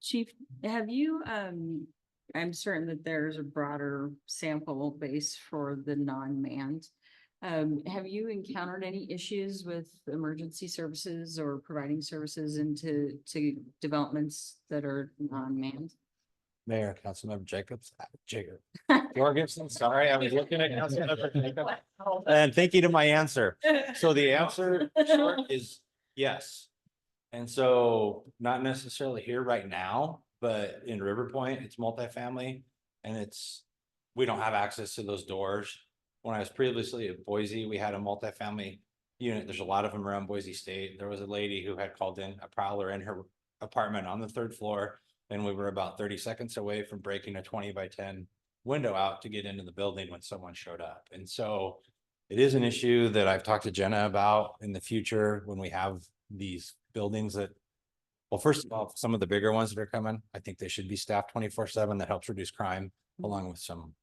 Chief, have you, I'm certain that there's a broader sample base for the non-manned. Have you encountered any issues with emergency services or providing services into developments that are non-manned? Mayor, Councilmember Jorgensen, sorry, I was looking at Councilmember Jacobs. And thinking of my answer. So the answer short is yes. And so not necessarily here right now, but in River Point, it's multifamily and we don't have access to those doors. When I was previously at Boise, we had a multifamily unit. There's a lot of them around Boise State. There was a lady who had called in a prowler in her apartment on the 3rd floor. And we were about 30 seconds away from breaking a 20x10 window out to get into the building when someone showed up. And so it is an issue that I've talked to Jenna about in the future when we have these buildings that, well, first of all, some of the bigger ones that are coming, I think they should be staffed 24/7. That helps reduce crime along with some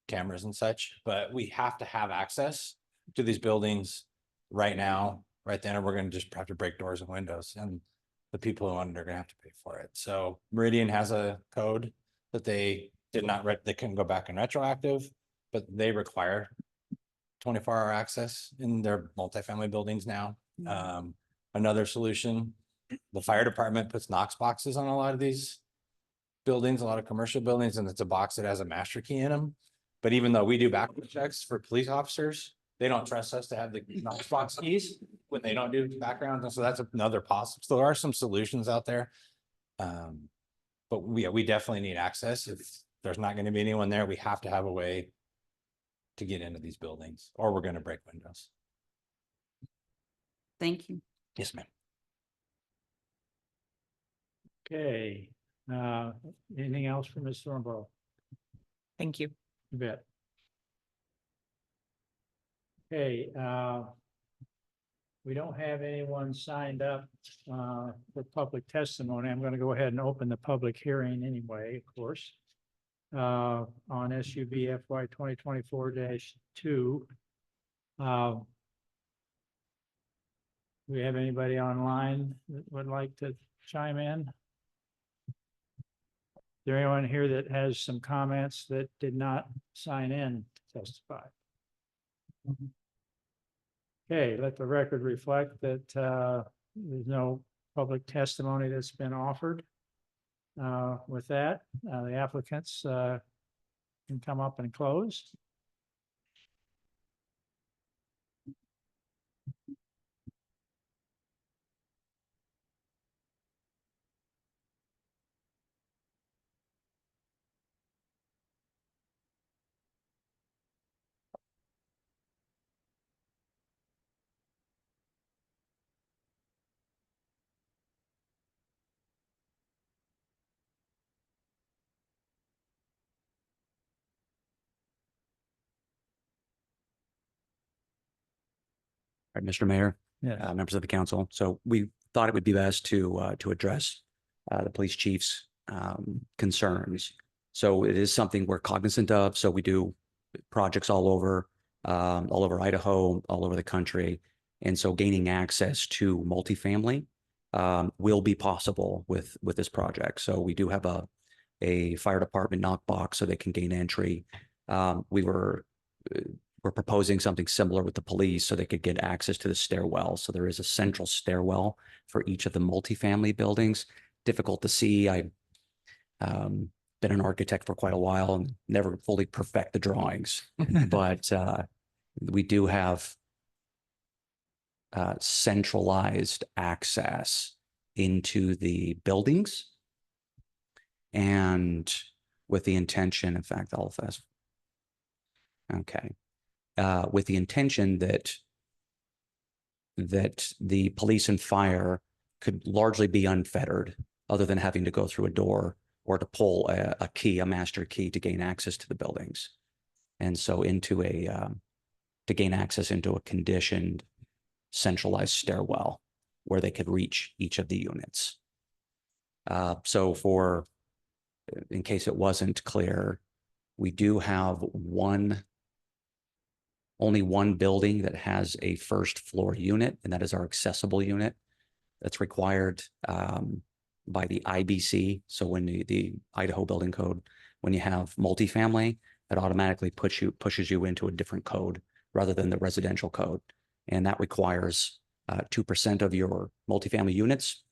cameras and such. But we have to have access to these buildings right now, right then, or we're going to just have to break doors and windows. And the people who own it are gonna have to pay for it. So Meridian has a code that they did not, they couldn't go back and retroactive, but they require 24-hour access in their multifamily buildings now. Another solution, the fire department puts Knox boxes on a lot of these buildings, a lot of commercial buildings, and it's a box that has a master key in them. But even though we do background checks for police officers, they don't trust us to have the Knox box keys when they don't do backgrounds. And so that's another possible. So there are some solutions out there. But we definitely need access. If there's not going to be anyone there, we have to have a way to get into these buildings or we're going to break windows. Thank you. Yes, ma'am. Okay, anything else for Ms. Thornborough? Thank you. You bet. Okay, we don't have anyone signed up for public testimony. I'm going to go ahead and open the public hearing anyway, of course, on SUV FY 2024-2. We have anybody online that would like to chime in? Is there anyone here that has some comments that did not sign in to testify? Okay, let the record reflect that there's no public testimony that's been offered. With that, the applicants can come up and close. All right, Mr. Mayor, Yeah. members of the council. So we thought it would be best to address the police chief's concerns. So it is something we're cognizant of. So we do projects all over Idaho, all over the country. And so gaining access to multifamily will be possible with this project. So we do have a fire department knockbox so they can gain entry. we're proposing something similar with the police so they could get access to the stairwell. So there is a central stairwell for each of the multifamily buildings. Difficult to see. I've been an architect for quite a while and never fully perfect the drawings, but we do have centralized access into the buildings. And with the intention, in fact, I'll fast. Okay. With the intention that the police and fire could largely be unfettered, other than having to go through a door or to pull a key, a master key, to gain access to the buildings. And so to gain access into a conditioned, centralized stairwell where they could reach each of the units. So in case it wasn't clear, we do have only one building that has a first floor unit, and that is our accessible unit. That's required by the IBC. So when the Idaho Building Code, when you have multifamily, that automatically pushes you into a different code rather than the residential code. And that requires 2% of your multifamily units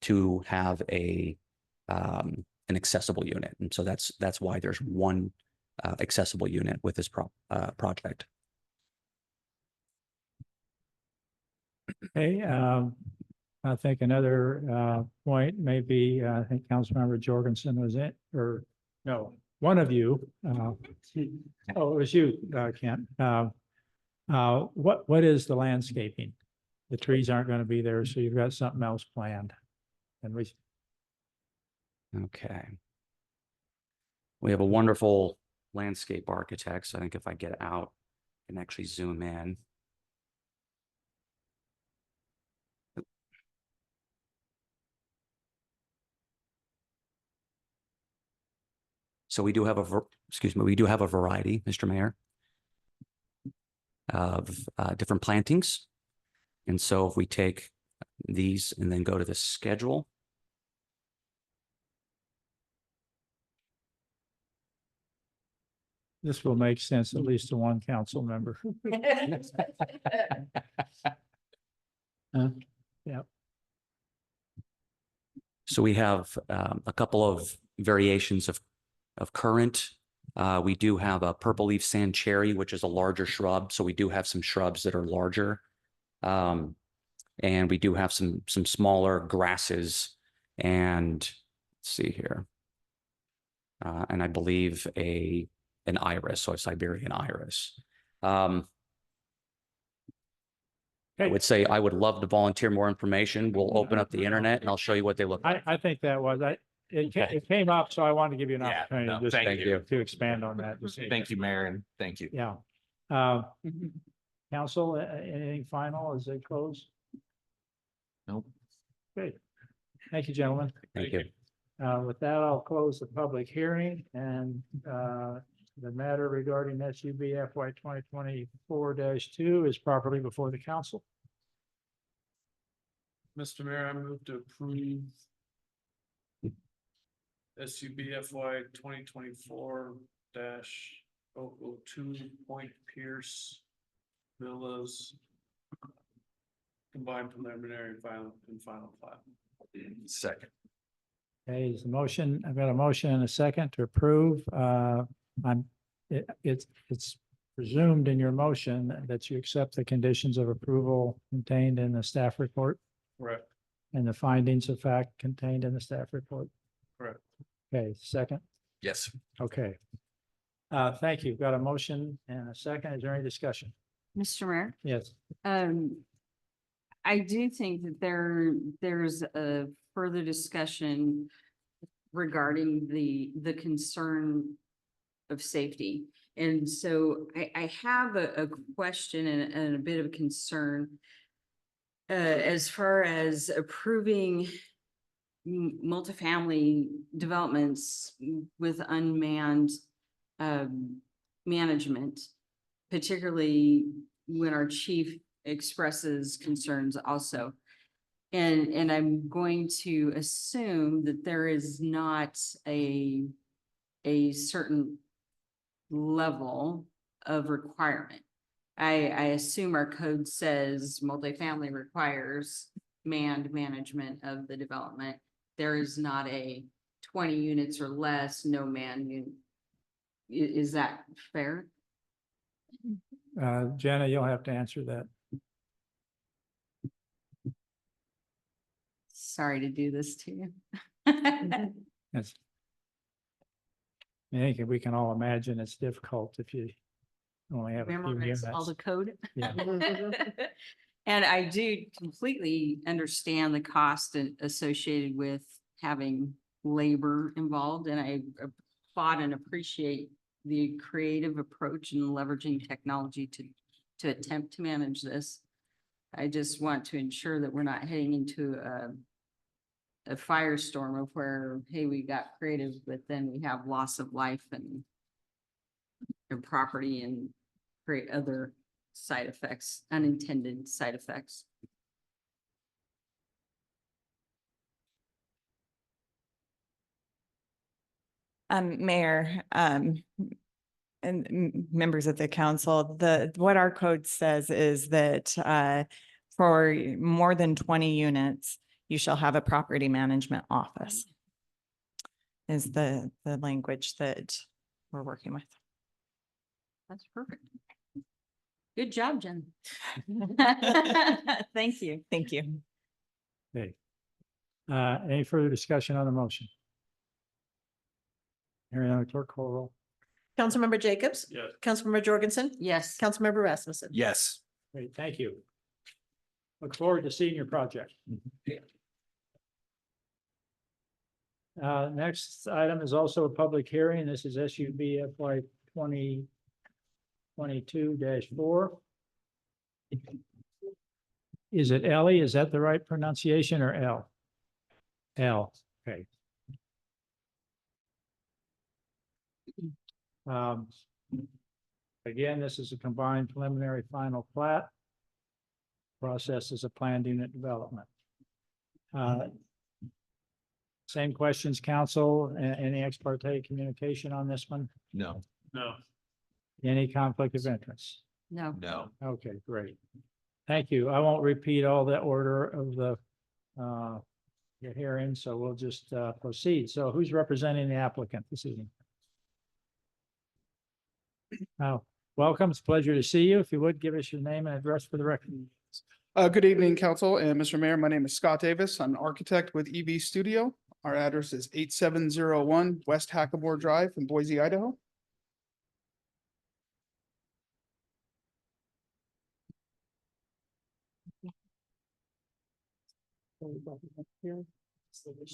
to have an accessible unit. And so that's why there's one accessible unit with this project. Okay, I think another point may be, I think Councilmember Jorgensen was it, or no, one of you. Oh, it was you, Kent. What is the landscaping? The trees aren't going to be there, so you've got something else planned. And Okay. We have a wonderful landscape architect. So I think if I get out and actually zoom in. So we do have we do have a variety, Mr. Mayor, of different plantings. And so if we take these and then go to the schedule. this will make sense at least to one council member. Yeah. So we have a couple of variations of currant. We do have a purple leaf sand cherry, which is a larger shrub. So we do have some shrubs that are larger. And we do have some smaller grasses, and let's see here. And I believe an iris, so a Siberian iris. I would say I would love to volunteer more information. We'll open up the internet and I'll show you what they look like. I think that was, it came up, so I wanted to give you an Yeah, opportunity no, just thank you. to expand on that. Thank you, Mayor, and thank you. Yeah. Council, anything final as they close? Nope. Great. Thank you, gentlemen. Thank you. With that, I'll close the public hearing, and the matter regarding SUB FY 2024-2 is properly before the council. Mr. Mayor, I move to approve SUB FY 2024-002 Point Pierce Villas combined preliminary and final plat. Second. Okay, is the motion, I've got a motion and a second to approve. It's presumed in your motion that you accept the conditions of approval contained in the staff report Correct. and the findings of fact contained in the staff report. Correct. Okay, second. Yes. Okay. Thank you. Got a motion and a second. Is there any discussion? Mr. Mayor, Yes. I do think that there's a further discussion regarding the concern of safety. And so I have a question and a bit of a concern as far as approving multifamily developments with unmanned management, particularly when our chief expresses concerns also. And I'm going to assume that there is not a certain level of requirement. I assume our code says multifamily requires manned management of the development. There is not a 20 units or less, no man unit. Is that fair? Jenna, you'll have to answer that. Sorry to do this to you. Yes. I think we can all imagine it's difficult if you only have a few Memorize all the units. code. Yeah. And I do completely understand the cost associated with having labor involved, and I applaud and appreciate the creative approach in leveraging technology to attempt to manage this. I just want to ensure that we're not heading into a firestorm of where, hey, we got creative, but then we have loss of life and property and create other side effects, unintended side effects. Mayor, and members of the council, what our code says is that for more than 20 units, you shall have a property management office. Is the language that we're working with. That's perfect. Good job, Jen. Thank you. Thank you. Okay. Any further discussion on the motion? Hearing none, clerk call roll. Councilmember Jacobs? Yes. Councilmember Jorgensen? Yes. Councilmember Rasmussen? Yes. Great, thank you. Look forward to seeing your project. Next item is also a public hearing. This is SUB FY 2022-4. Is it Ellie? Is that the right pronunciation, or L? L, okay. Again, this is a combined preliminary final plat. Process is a planned unit development. Same questions, council. Any ex parte communication on this one? No. No. Any conflict of interest? No. No. Okay, great. Thank you. I won't repeat all the order of the hearing, so we'll just proceed. So who's representing the applicant this evening? Welcome. It's a pleasure to see you. If you would, give us your name and address for the record. Good evening, council and Mr. Mayor. My name is Scott Davis. I'm an architect with EV Studio. Our address is 8701 West Hackamore Drive in Boise, Idaho.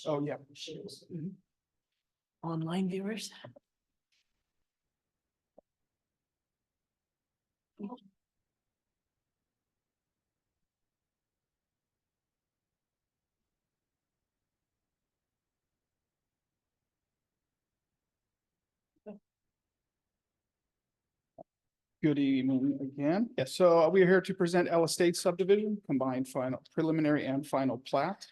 Oh, yeah. Online viewers? Good evening again. Yes, so we are here to present Ella Estates subdivision, combined final preliminary and final plat.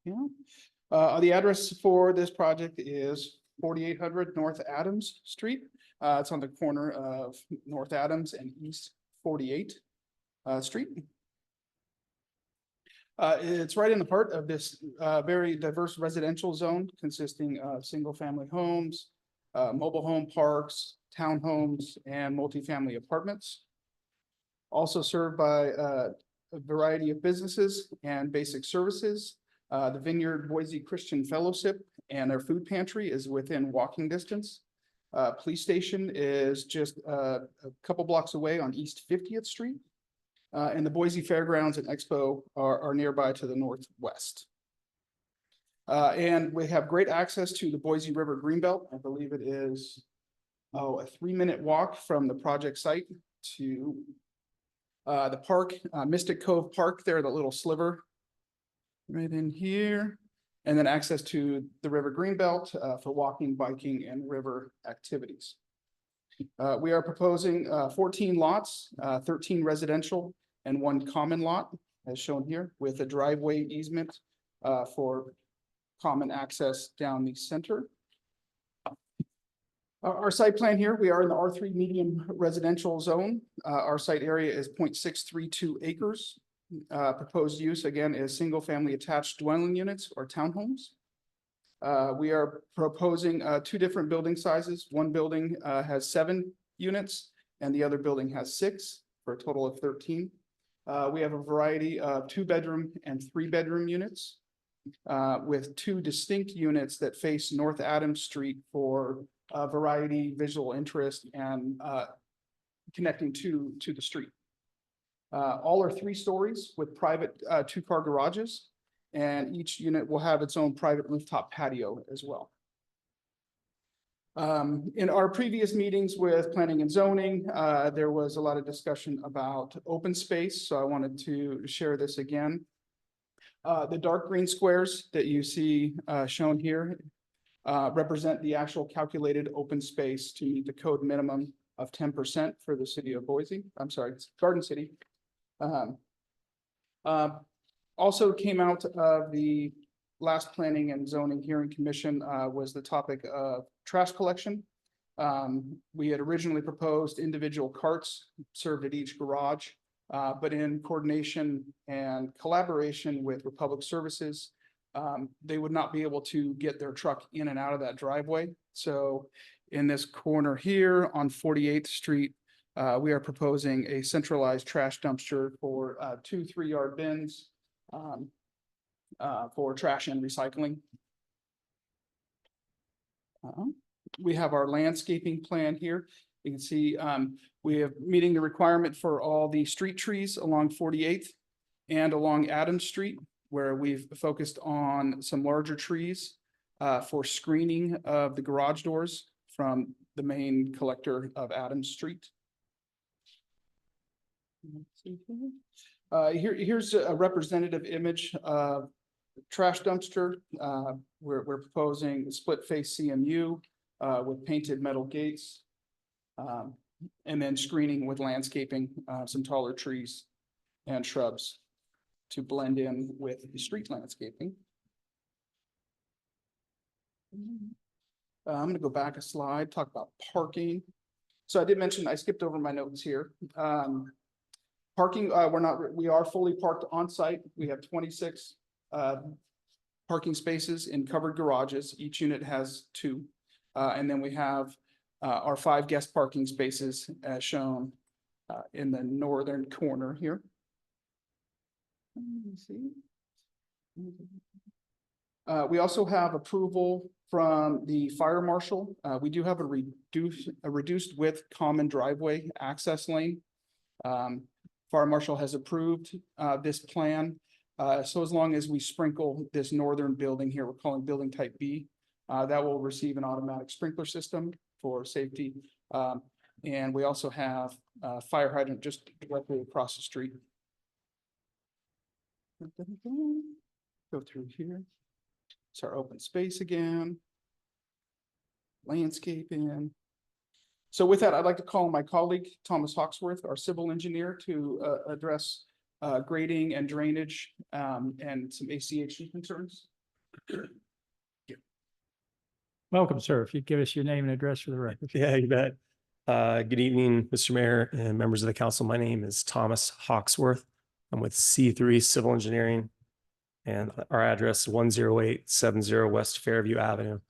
The address for this project is 4800 North Adams Street. It's on the corner of North Adams and East 48 Street. It's right in the heart of this very diverse residential zone consisting of single-family homes, mobile home parks, townhomes, and multifamily apartments. Also served by a variety of businesses and basic services. The Vineyard Boise Christian Fellowship and their food pantry is within walking distance. Police station is just a couple blocks away on East 50th Street. And the Boise Fairgrounds and Expo are nearby to the northwest. And we have great access to the Boise River Greenbelt. I believe it is a 3-minute walk from the project site to the park, Mystic Cove Park there, the little sliver right in here. And then access to the River Greenbelt for walking, biking, and river activities. We are proposing 14 lots, 13 residential and 1 common lot, as shown here, with a driveway easement for common access down the center. Our site plan here, we are in the R3 medium residential zone. Our site area is 0.632 acres. Proposed use again is single family attached dwelling units or townhomes. We are proposing two different building sizes. One building has 7 units and the other building has 6 for a total of 13. We have a variety of 2-bedroom and 3-bedroom units with 2 distinct units that face North Adams Street for variety, visual interest, and connecting to the street. All are 3 stories with private 2-car garages, and each unit will have its own private rooftop patio as well. In our previous meetings with planning and zoning, there was a lot of discussion about open space, so I wanted to share this again. The dark green squares that you see shown here represent the actual calculated open space to meet the code minimum of 10% for the city of Boise. I'm sorry, it's Garden City. Also came out of the last planning and zoning hearing commission was the topic of trash collection. We had originally proposed individual carts served at each garage, but in coordination and collaboration with Republic Services, they would not be able to get their truck in and out of that driveway. So in this corner here on 48th Street, we are proposing a centralized trash dumpster for 2 3-yard bins for trash and recycling. We have our landscaping plan here. You can see we have meeting the requirement for all the street trees along 48th and along Adams Street, where we've focused on some larger trees for screening of the garage doors from the main collector of Adams Street. Here's a representative image of trash dumpster. We're proposing split face CMU with painted metal gates. And then screening with landscaping, some taller trees and shrubs to blend in with the street landscaping. I'm gonna go back a slide, talk about parking. So I did mention, I skipped over my notes here. Parking, we are fully parked on site. We have 26 parking spaces in covered garages. Each unit has 2. And then we have our 5 guest parking spaces as shown in the northern corner here. Let me see. We also have approval from the fire marshal. We do have a reduced width common driveway access lane. Fire marshal has approved this plan. So as long as we sprinkle this northern building here, we're calling building type B, that will receive an automatic sprinkler system for safety. And we also have a fire hydrant just directly across the street. Go through here. It's our open space again. Landscaping. So with that, I'd like to call my colleague, Thomas Hawksworth, our civil engineer, to address grading and drainage and some ACHD concerns. Welcome, sir. If you'd give us your name and address for the record. Yeah, you bet. Good evening, Mr. Mayor and members of the council. My name is Thomas Hawksworth. I'm with C3 Civil Engineering, and our address 10870 West Fairview Avenue,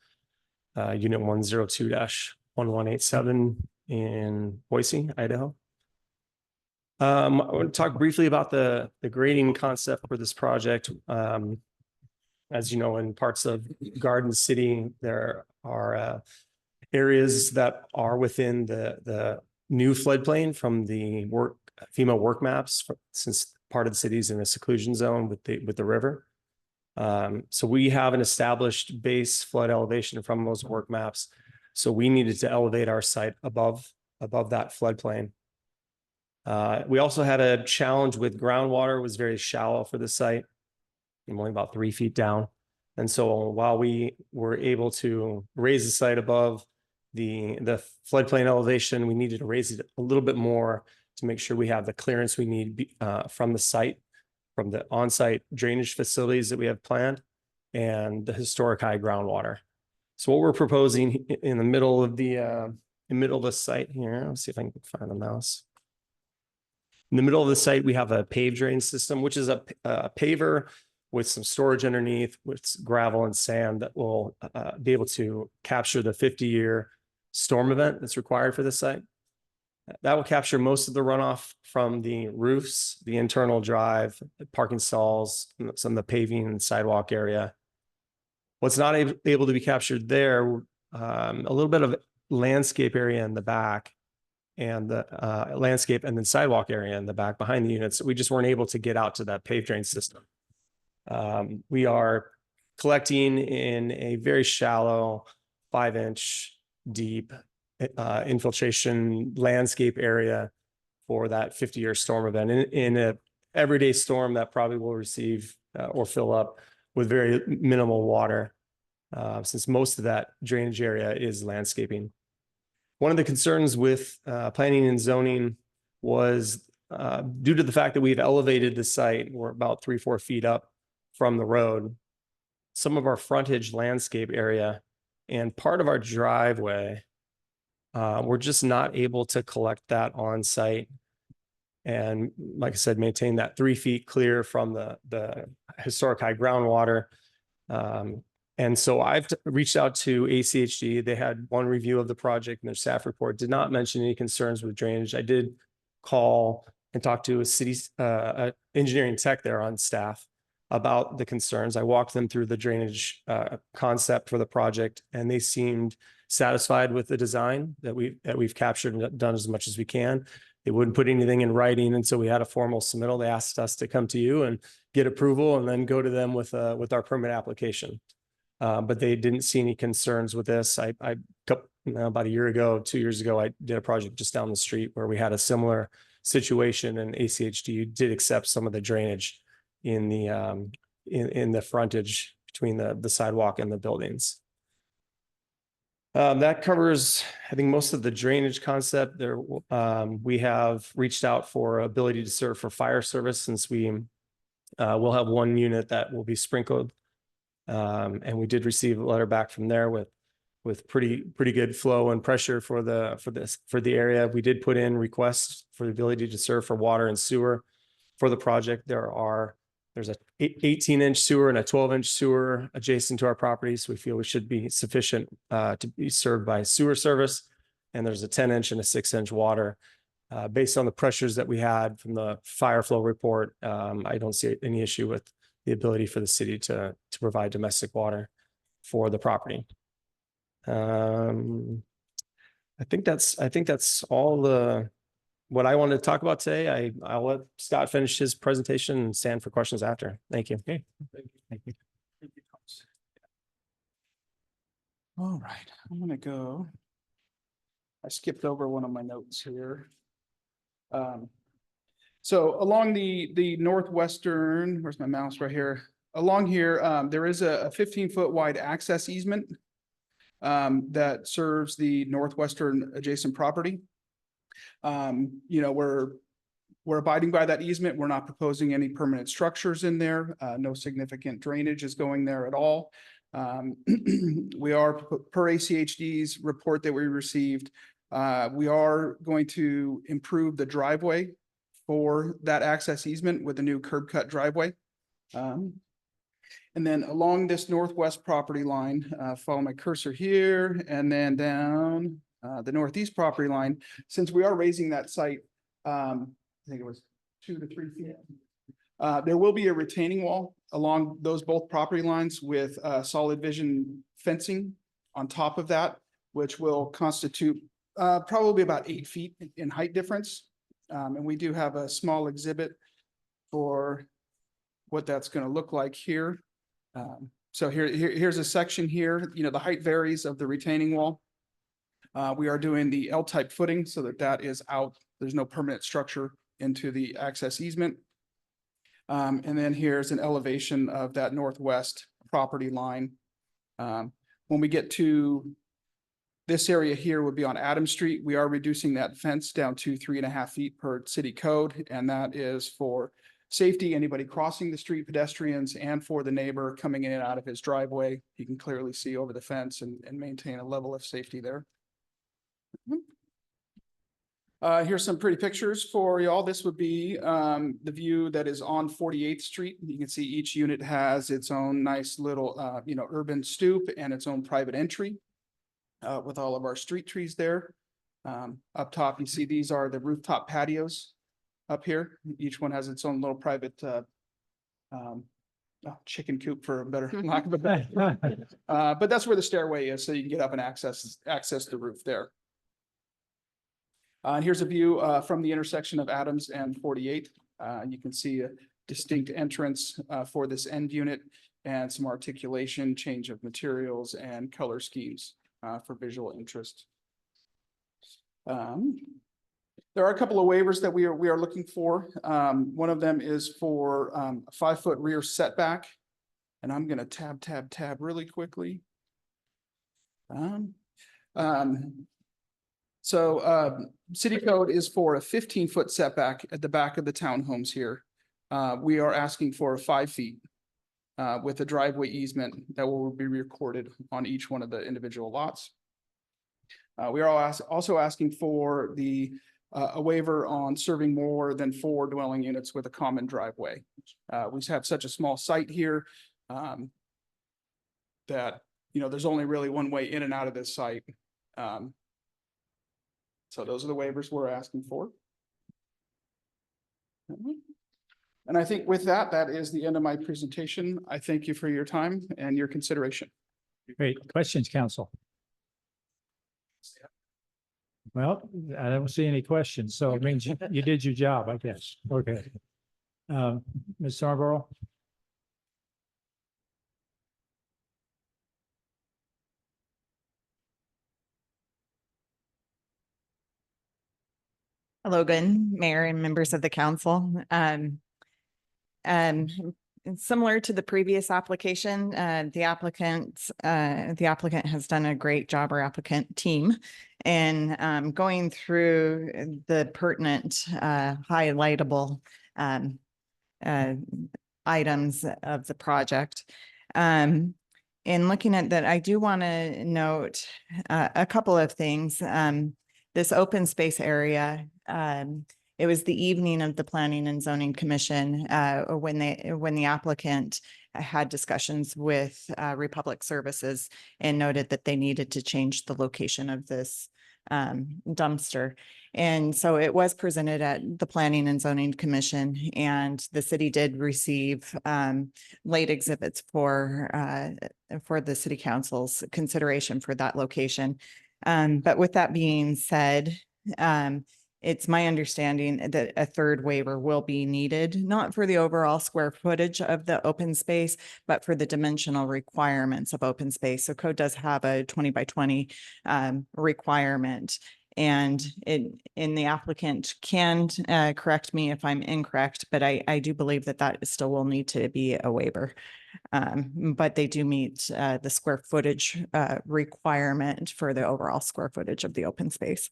Unit 102-1187 in Boise, Idaho. I want to talk briefly about the grading concept for this project. As you know, in parts of Garden City, there are areas that are within the new floodplain from the FEMA work maps, since part of the city is in a seclusion zone with the river. So we have an established base flood elevation from those work maps. So we needed to elevate our site above that floodplain. We also had a challenge with groundwater. It was very shallow for the site, only about 3 feet down. And so while we were able to raise the site above the floodplain elevation, we needed to raise it a little bit more to make sure we have the clearance we need from the site, from the on-site drainage facilities that we have planned, and the historic high groundwater. So what we're proposing in the middle of the site here, let's see if I can find the mouse. In the middle of the site, we have a paved drain system, which is a paver with some storage underneath with gravel and sand that will be able to capture the 50-year storm event that's required for this site. That will capture most of the runoff from the roofs, the internal drive, the parking stalls, some of the paving and sidewalk area. What's not able to be captured there, a little bit of landscape area in the back and the landscape and then sidewalk area in the back behind the units. We just weren't able to get out to that paved drain system. We are collecting in a very shallow 5-inch deep infiltration landscape area for that 50-year storm event. In a everyday storm that probably will receive or fill up with very minimal water, since most of that drainage area is landscaping. One of the concerns with planning and zoning was due to the fact that we've elevated the site, we're about 3-4 feet up from the road. Some of our frontage landscape area and part of our driveway, we're just not able to collect that on site. And like I said, maintain that 3 feet clear from the historic high groundwater. And so I've reached out to ACHD. They had one review of the project and their staff report did not mention any concerns with drainage. I did call and talk to a city engineering tech there on staff about the concerns. I walked them through the drainage concept for the project, and they seemed satisfied with the design that we've captured and done as much as we can. They wouldn't put anything in writing until we had a formal submittal. They asked us to come to you and get approval and then go to them with our permit application. But they didn't see any concerns with this. About a year ago, 2 years ago, I did a project just down the street where we had a similar situation, and ACHD did accept some of the drainage in the frontage between the sidewalk and the buildings. That covers, I think, most of the drainage concept there. We have reached out for ability to serve for fire service, since we will have one unit that will be sprinkled. And we did receive a letter back from there with pretty good flow and pressure for the area. We did put in requests for the ability to serve for water and sewer for the project. There's a 18-inch sewer and a 12-inch sewer adjacent to our property, so we feel we should be sufficient to be served by sewer service. And there's a 10-inch and a 6-inch water. Based on the pressures that we had from the fire flow report, I don't see any issue with the ability for the city to provide domestic water for the property. I think that's all what I wanted to talk about today. I'll let Scott finish his presentation and stand for questions after. Thank you. Okay. Thank you. All right, I'm gonna go. I skipped over one of my notes here. So along the northwestern, where's my mouse right here? Along here, there is a 15-foot wide access easement that serves the northwestern adjacent property. We're abiding by that easement. We're not proposing any permanent structures in there. No significant drainage is going there at all. We are, per ACHD's report that we received, we are going to improve the driveway for that access easement with a new curb cut driveway. And then along this northwest property line, follow my cursor here, and then down the northeast property line, since we are raising that site, I think it was 2 to 3 feet. There will be a retaining wall along those both property lines with solid vision fencing on top of that, which will constitute probably about 8 feet in height difference. And we do have a small exhibit for what that's going to look like here. So here's a section here. The height varies of the retaining wall. We are doing the L-type footing so that is out. There's no permanent structure into the access easement. And then here's an elevation of that northwest property line. When we get to this area here would be on Adams Street. We are reducing that fence down to 3.5 feet per city code. And that is for safety, anybody crossing the street, pedestrians, and for the neighbor coming in and out of his driveway. You can clearly see over the fence and maintain a level of safety there. Here's some pretty pictures for y'all. This would be the view that is on 48th Street. You can see each unit has its own nice little, urban stoop and its own private entry with all of our street trees there. Up top, you see these are the rooftop patios up here. Each one has its own little private chicken coop for a better lack of a better. But that's where the stairway is, so you can get up and access the roof there. And here's a view from the intersection of Adams and 48. You can see a distinct entrance for this end unit and some articulation, change of materials and color schemes for visual interest. There are a couple of waivers that we are looking for. One of them is for a 5-foot rear setback. And I'm going to tab really quickly. City code is for a 15-foot setback at the back of the townhomes here. We are asking for 5 feet with a driveway easement that will be recorded on each one of the individual lots. We are also asking for a waiver on serving more than 4 dwelling units with a common driveway. We have such a small site here that, there's only really one way in and out of this site. So those are the waivers we're asking for. And I think with that, that is the end of my presentation. I thank you for your time and your consideration. Great. Questions, council? Well, I don't see any questions, so it means you did your job, I guess. Okay. Ms. Scarborough? Logan, Mayor and members of the council. Similar to the previous application, the applicant has done a great job, our applicant team, in going through the pertinent highlightable items of the project. In looking at that, I do want to note a couple of things. This open space area, it was the evening of the Planning and Zoning Commission when the applicant had discussions with Republic Services and noted that they needed to change the location of this dumpster. And so it was presented at the Planning and Zoning Commission, and the city did receive late exhibits for the city council's consideration for that location. But with that being said, it's my understanding that a third waiver will be needed, not for the overall square footage of the open space, but for the dimensional requirements of open space. So code does have a 20 by 20 requirement. And the applicant can correct me if I'm incorrect, but I do believe that still will need to be a waiver. But they do meet the square footage requirement for the overall square footage of the open space.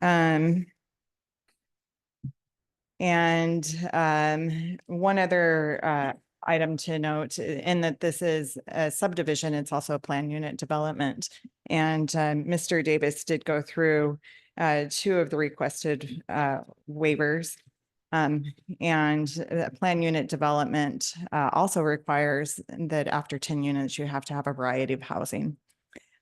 And one other item to note, in that this is a subdivision, it's also a plan unit development. And Mr. Davis did go through 2 of the requested waivers. And plan unit development also requires that after 10 units, you have to have a variety of housing.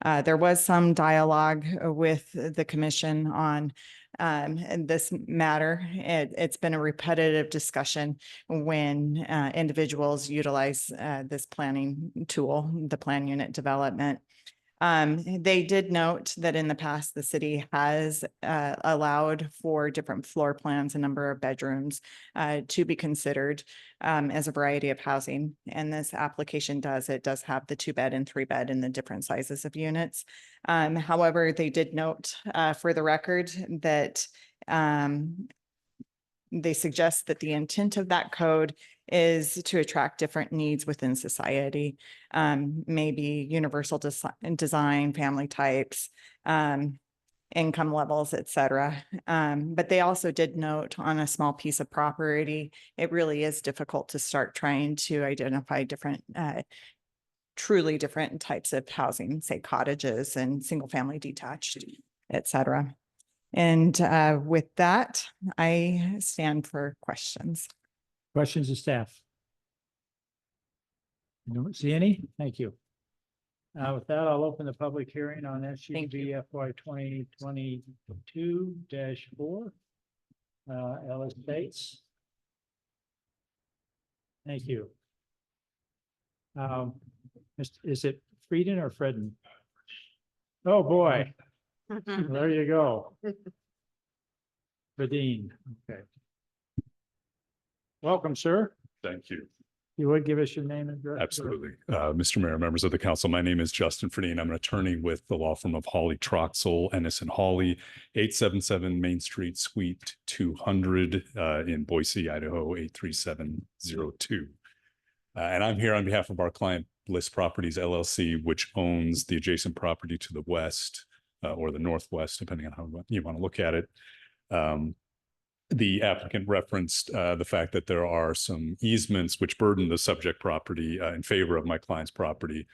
There was some dialogue with the commission on this matter. It's been a repetitive discussion when individuals utilize this planning tool, the plan unit development. They did note that in the past, the city has allowed for different floor plans, a number of bedrooms to be considered as a variety of housing. And this application does have the 2-bed and 3-bed in the different sizes of units. However, they did note for the record that they suggest that the intent of that code is to attract different needs within society, maybe universal design, family types, income levels, et cetera. But they also did note on a small piece of property, it really is difficult to start trying to identify different, truly different types of housing, say cottages and single family detached, et cetera. And with that, I stand for questions. Questions of staff? I don't see any. Thank you. With that, I'll open the public hearing on SUV FY 2022-4. Ellis Bates. Thank you. Is it Frieden or Fredden? Oh, boy. There you go. Fredeen, okay. Welcome, sir. Thank you. You would give us your name and address? Absolutely. Mr. Mayor, members of the council, my name is Justin Fredine. I'm an attorney with the law firm of Hawley Troxel, Ennis and Hawley, 877 Main Street, Suite 200 in Boise, Idaho, 83702. And I'm here on behalf of our client Bliss Properties LLC, which owns the adjacent property to the west or the northwest, depending on how you want to look at it. The applicant referenced the fact that there are some easements which burden the subject property in favor of my client's property.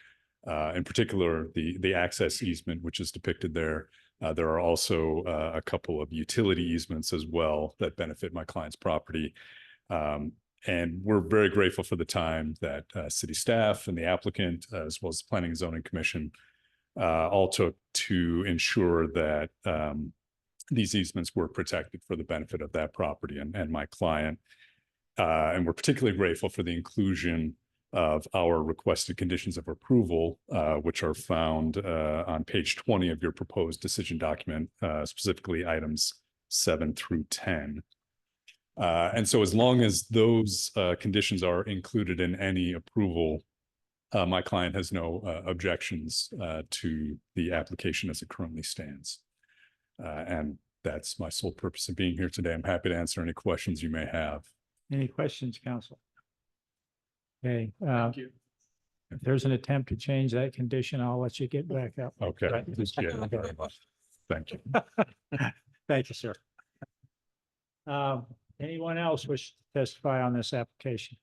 In particular, the access easement, which is depicted there. There are also a couple of utility easements as well that benefit my client's property. And we're very grateful for the time that city staff and the applicant, as well as the Planning and Zoning Commission, all took to ensure that these easements were protected for the benefit of that property and my client. And we're particularly grateful for the inclusion of our requested conditions of approval, which are found on page 20 of your proposed decision document, specifically items 7 through 10. And so as long as those conditions are included in any approval, my client has no objections to the application as it currently stands. And that's my sole purpose of being here today. I'm happy to answer any questions you may have. Any questions, council? Okay, Thank you. if there's an attempt to change that condition, I'll let you get back up. Okay. Right. Yeah, very much. Thank you. Thank you, sir. Anyone else wish to testify on this application?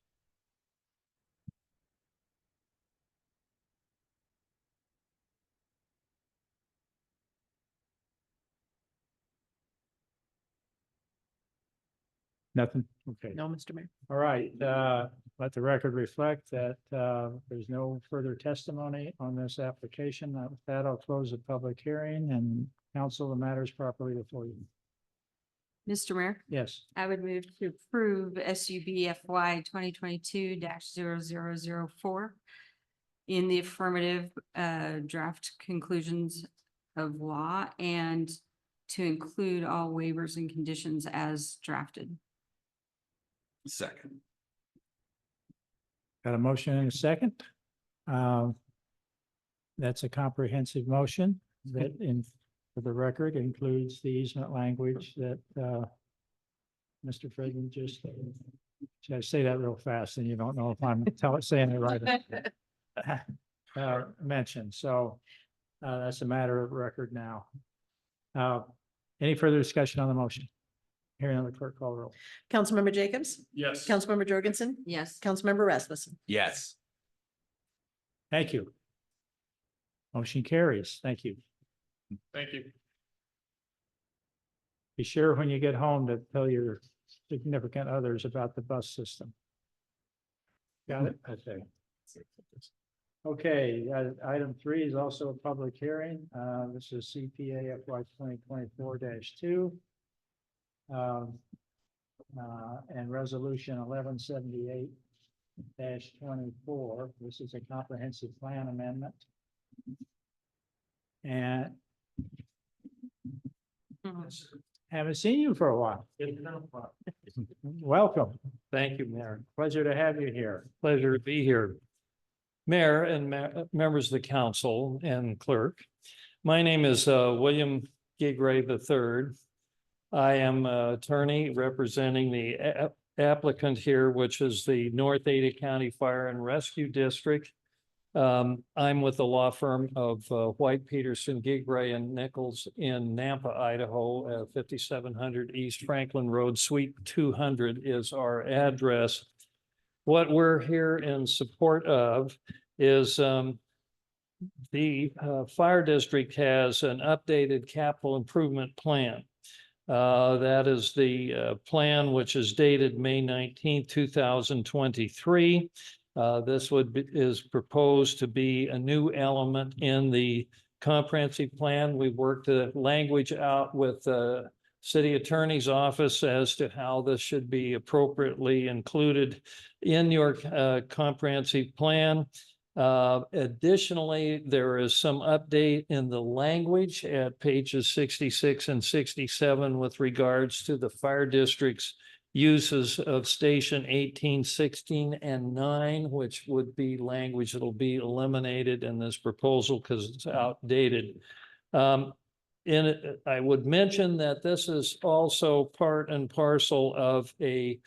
Nothing? Okay. No, Mr. Mayor. All right, let the record reflect that there's no further testimony on this application. With that, I'll close the public hearing and counsel the matters properly before you. Mr. Mayor, Yes, I would move to approve SUB FY 2022-0004 in the affirmative, draft conclusions of law and to include all waivers and conditions as drafted. Second. got a motion and a second. That's a comprehensive motion that for the record includes the easement language that Mr. Frieden just, should I say that real fast and you don't know if I'm saying it right? Mentioned. So that's a matter of record now. Any further discussion on the motion? Hearing the clerk call the roll. Councilmember Jacobs? Yes. Councilmember Jorgensen? Yes. Councilmember Rasmussen? Yes. Thank you. Motion carries. Thank you. Thank you. Be sure when you get home to tell your significant others about the bus system. Got it? Okay. Okay, item 3 is also a public hearing. This is CPA FY 2024-2. And resolution 1178-24. This is a comprehensive plan amendment. And haven't seen you for a while. Welcome. Thank you, Mayor. Pleasure to have you here. Pleasure to be here. Mayor and members of the council and clerk. My name is William Gigray III. I am an attorney representing the applicant here, which is the North Ada County Fire and Rescue District. I'm with the law firm of White, Peterson, Gigray and Nichols in Nampa, Idaho, 5700 East Franklin Road, Suite 200 is our address. What we're here in support of is the fire district has an updated capital improvement plan. That is the plan which is dated May 19th, 2023. This is proposed to be a new element in the comprehensive plan. We worked the language out with the city attorney's office as to how this should be appropriately included in your comprehensive plan. Additionally, there is some update in the language at pages 66 and 67 with regards to the fire district's uses of station 18, 16, and 9, which would be language that'll be eliminated in this proposal because it's outdated. I would mention that this is also part and parcel of the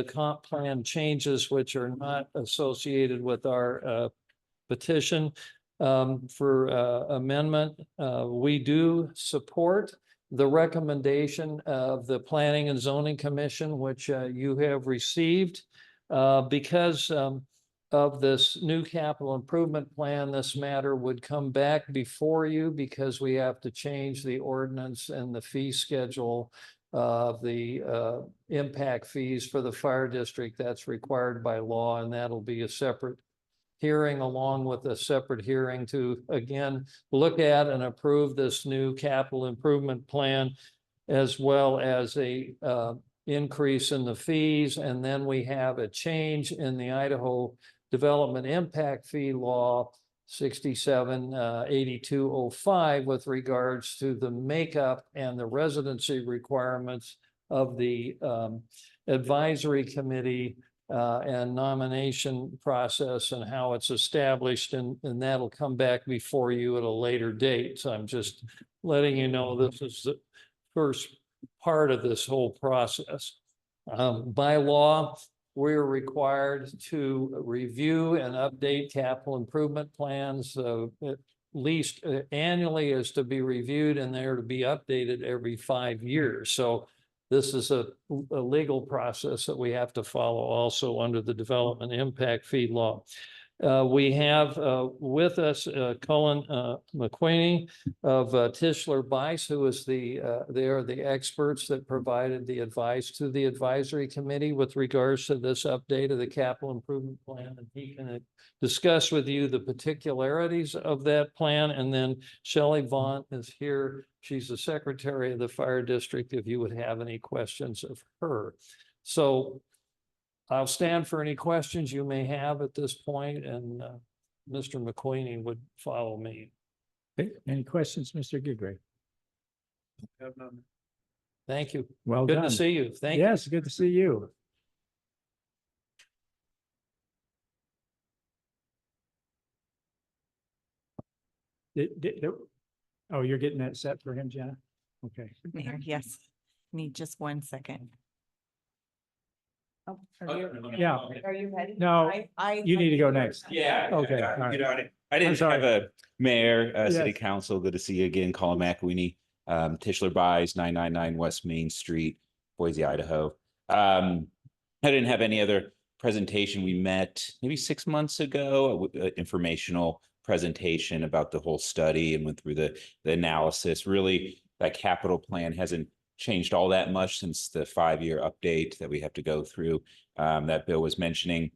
comp plan changes which are not associated with our petition for amendment. We do support the recommendation of the Planning and Zoning Commission, which you have received. Because of this new capital improvement plan, this matter would come back before you because we have to change the ordinance and the fee schedule of the impact fees for the fire district. That's required by law, and that'll be a separate hearing along with a separate hearing to, again, look at and approve this new capital improvement plan, as well as a increase in the fees. And then we have a change in the Idaho Development Impact Fee Law 678205 with regards to the makeup and the residency requirements of the advisory committee and nomination process and how it's established, and that'll come back before you at a later date. So I'm just letting you know this is the first part of this whole process. By law, we're required to review and update capital improvement plans at least annually, is to be reviewed, and they're to be updated every 5 years. So this is a legal process that we have to follow also under the Development Impact Fee Law. We have with us Cullen McQueenie of Tischler Bice, who is they are the experts that provided the advice to the advisory committee with regards to this update of the capital improvement plan. And he can discuss with you the particularities of that plan. And then Shelley Vaughn is here. She's the secretary of the fire district, if you would have any questions of her. So I'll stand for any questions you may have at this point, and Mr. McQueenie would follow me. Okay, any questions, Mr. Gigray? Have none. Thank you. Well Good done. to see you. Thank you. Yes, good to see you. Oh, you're getting that set for him, Jenna? Okay. Mayor, yes. Need just 1 second. Oh, Yeah. Are you ready? No, you need to go next. Yeah. Okay, all right. You know, I didn't sorry. have a mayor, city Yes. council. Good to see you again. Colin McElweeny, Tischler Bice, 999 West Main Street, Boise, Idaho. I didn't have any other presentation. We met maybe 6 months ago, informational presentation about the whole study and went through the analysis. Really, that capital plan hasn't changed all that much since the 5-year update that we have to go through that Bill was mentioning.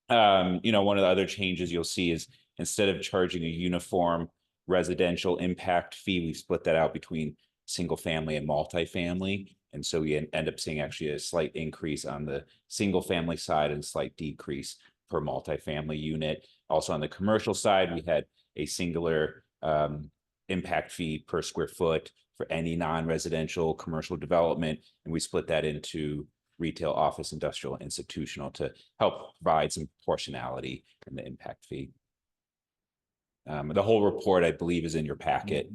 You know, one of the other changes you'll see is instead of charging a uniform residential impact fee, we split that out between single family and multifamily. And so we end up seeing actually a slight increase on the single family side and slight decrease per multifamily unit. Also on the commercial side, we had a singular impact fee per square foot for any non-residential commercial development. And we split that into retail, office, industrial, and institutional to help provide some proportionality in the impact fee. The whole report, I believe, is in your packet.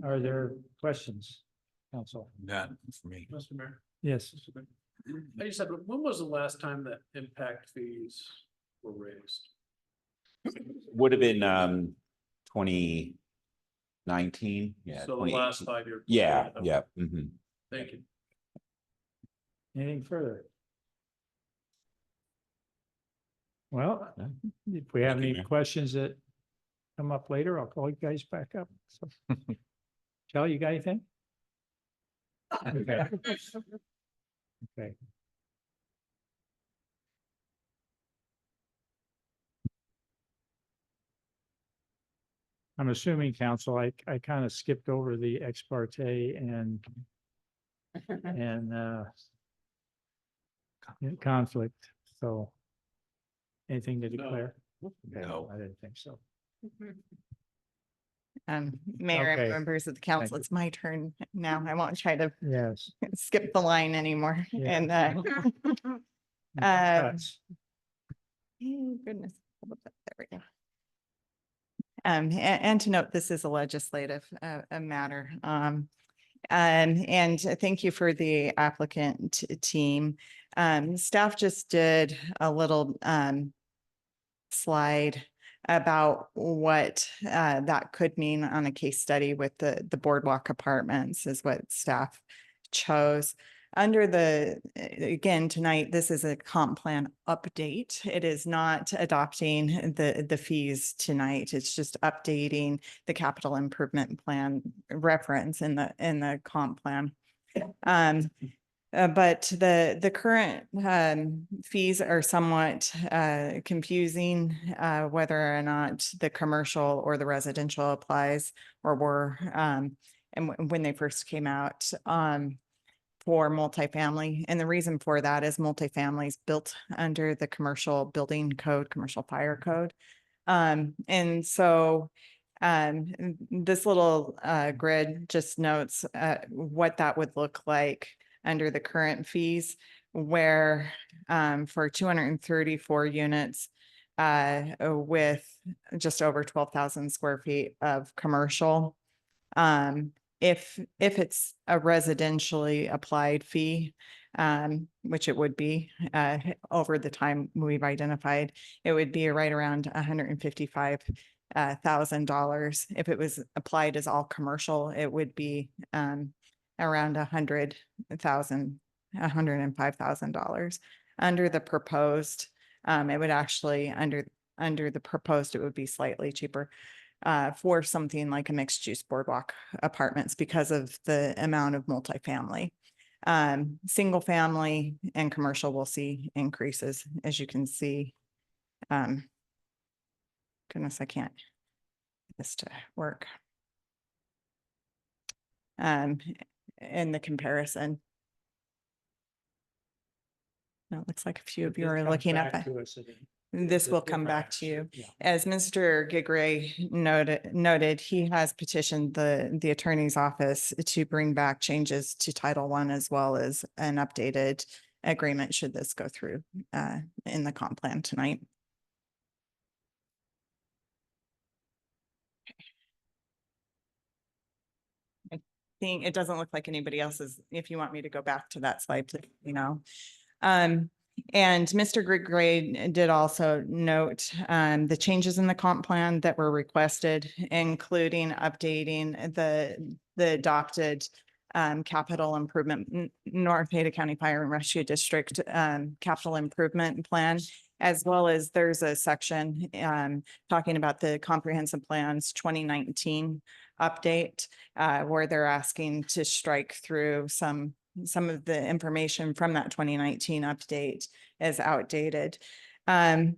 Are there questions, council? None for me. Mr. Mayor. Yes. I just said, when was the last time that impact fees were raised? Would have been 2019. Yeah. So the last 5 years. Yeah, yeah. Thank you. Anything further? Well, if we have Thank you, any Mayor. questions that come up later, I'll call you guys back up. So, Kelly, you got anything? Okay. Okay. I'm assuming, council, I kind of skipped over the ex parte and conflict, so anything to No. declare? No. I didn't think so. Mayor and Okay. members of the council, you. it's my turn now. I won't try to Yes. skip the line anymore. Yeah. And Cuts. goodness. Hold up, there we go. And to note, this is a legislative a matter. And thank you for the applicant team. Staff just did a little slide about what that could mean on a case study with the Boardwalk Apartments is what staff chose. Under again, tonight, this is a comp plan update. It is not adopting the fees tonight. It's just updating the capital improvement plan reference in the comp plan. But the current fees are somewhat confusing, whether or not the commercial or the residential applies or were, and when they first came out for multifamily. And the reason for that is multifamily is built under the commercial building code, commercial fire code. And so this little grid just notes what that would look like under the current fees, where for 234 units with just over 12,000 square feet of commercial, if it's a residentially applied fee, which it would be over the time we've identified, it would be right around $155,000. If it was applied as all commercial, it would be around $105,000. Under the proposed, it would actually under the proposed, it would be slightly cheaper for something like a mixed use boardwalk apartments because of the amount of multifamily. Single family and commercial will see increases, as you can see. Goodness, I can't get this to work. In the comparison. No, it looks like a few of you are looking at that. This will come back to you. As Mr. Gigray noted, he has petitioned the attorney's office to bring back changes to Title I as well as an updated agreement should this go through in the comp plan tonight. I think it doesn't look like anybody else's. If you want me to go back to that slide, please, you know. And Mr. Gray did also note the changes in the comp plan that were requested, including updating the adopted capital improvement, North Ada County Fire and Rescue District capital improvement plan, as well as there's a section talking about the comprehensive plans 2019 update where they're asking to strike through some of the information from that 2019 update as outdated. In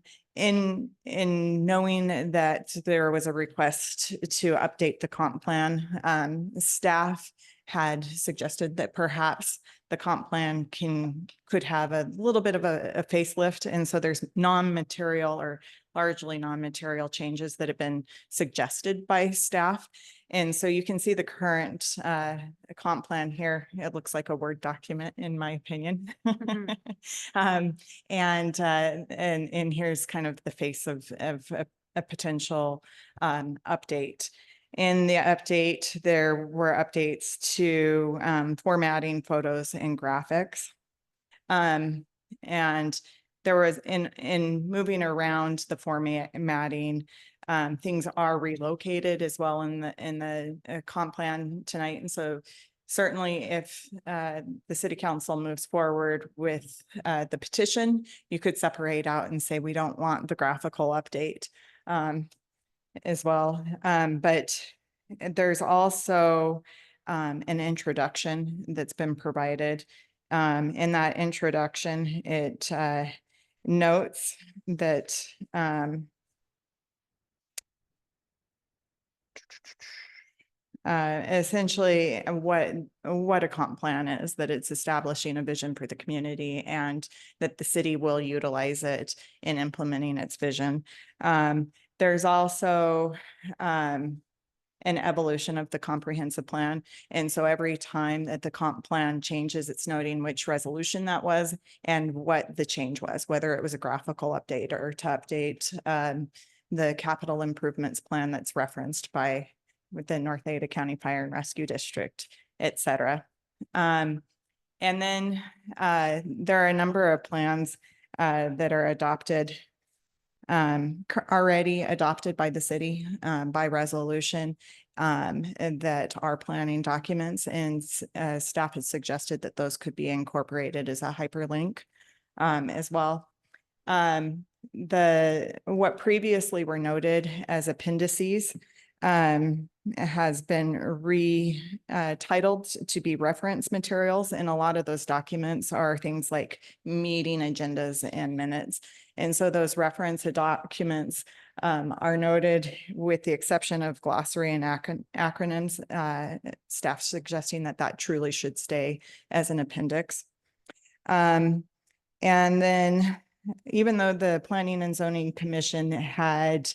knowing that there was a request to update the comp plan, staff had suggested that perhaps the comp plan could have a little bit of a facelift. And so there's non-material or largely non-material changes that have been suggested by staff. And so you can see the current comp plan here. It looks like a Word document, in my opinion. And here's kind of the face of a potential update. In the update, there were updates to formatting photos and graphics. And there was in moving around the formatting, things are relocated as well in the comp plan tonight. And so certainly if the city council moves forward with the petition, you could separate out and say, we don't want the graphical update as well. But there's also an introduction that's been provided. In that introduction, it notes that essentially what a comp plan is, that it's establishing a vision for the community and that the city will utilize it in implementing its vision. There's also an evolution of the comprehensive plan. And so every time that the comp plan changes, it's noting which resolution that was and what the change was, whether it was a graphical update or to update the capital improvements plan that's referenced by within North Ada County Fire and Rescue District, et cetera. And then there are a number of plans that are adopted already adopted by the city by resolution and that are planning documents, and staff has suggested that those could be incorporated as a hyperlink as well. What previously were noted as appendices has been retitled to be reference materials, and a lot of those documents are things like meeting agendas and minutes. And so those reference documents are noted with the exception of glossary and acronyms, staff suggesting that that truly should stay as an appendix. And then even though the Planning and Zoning Commission had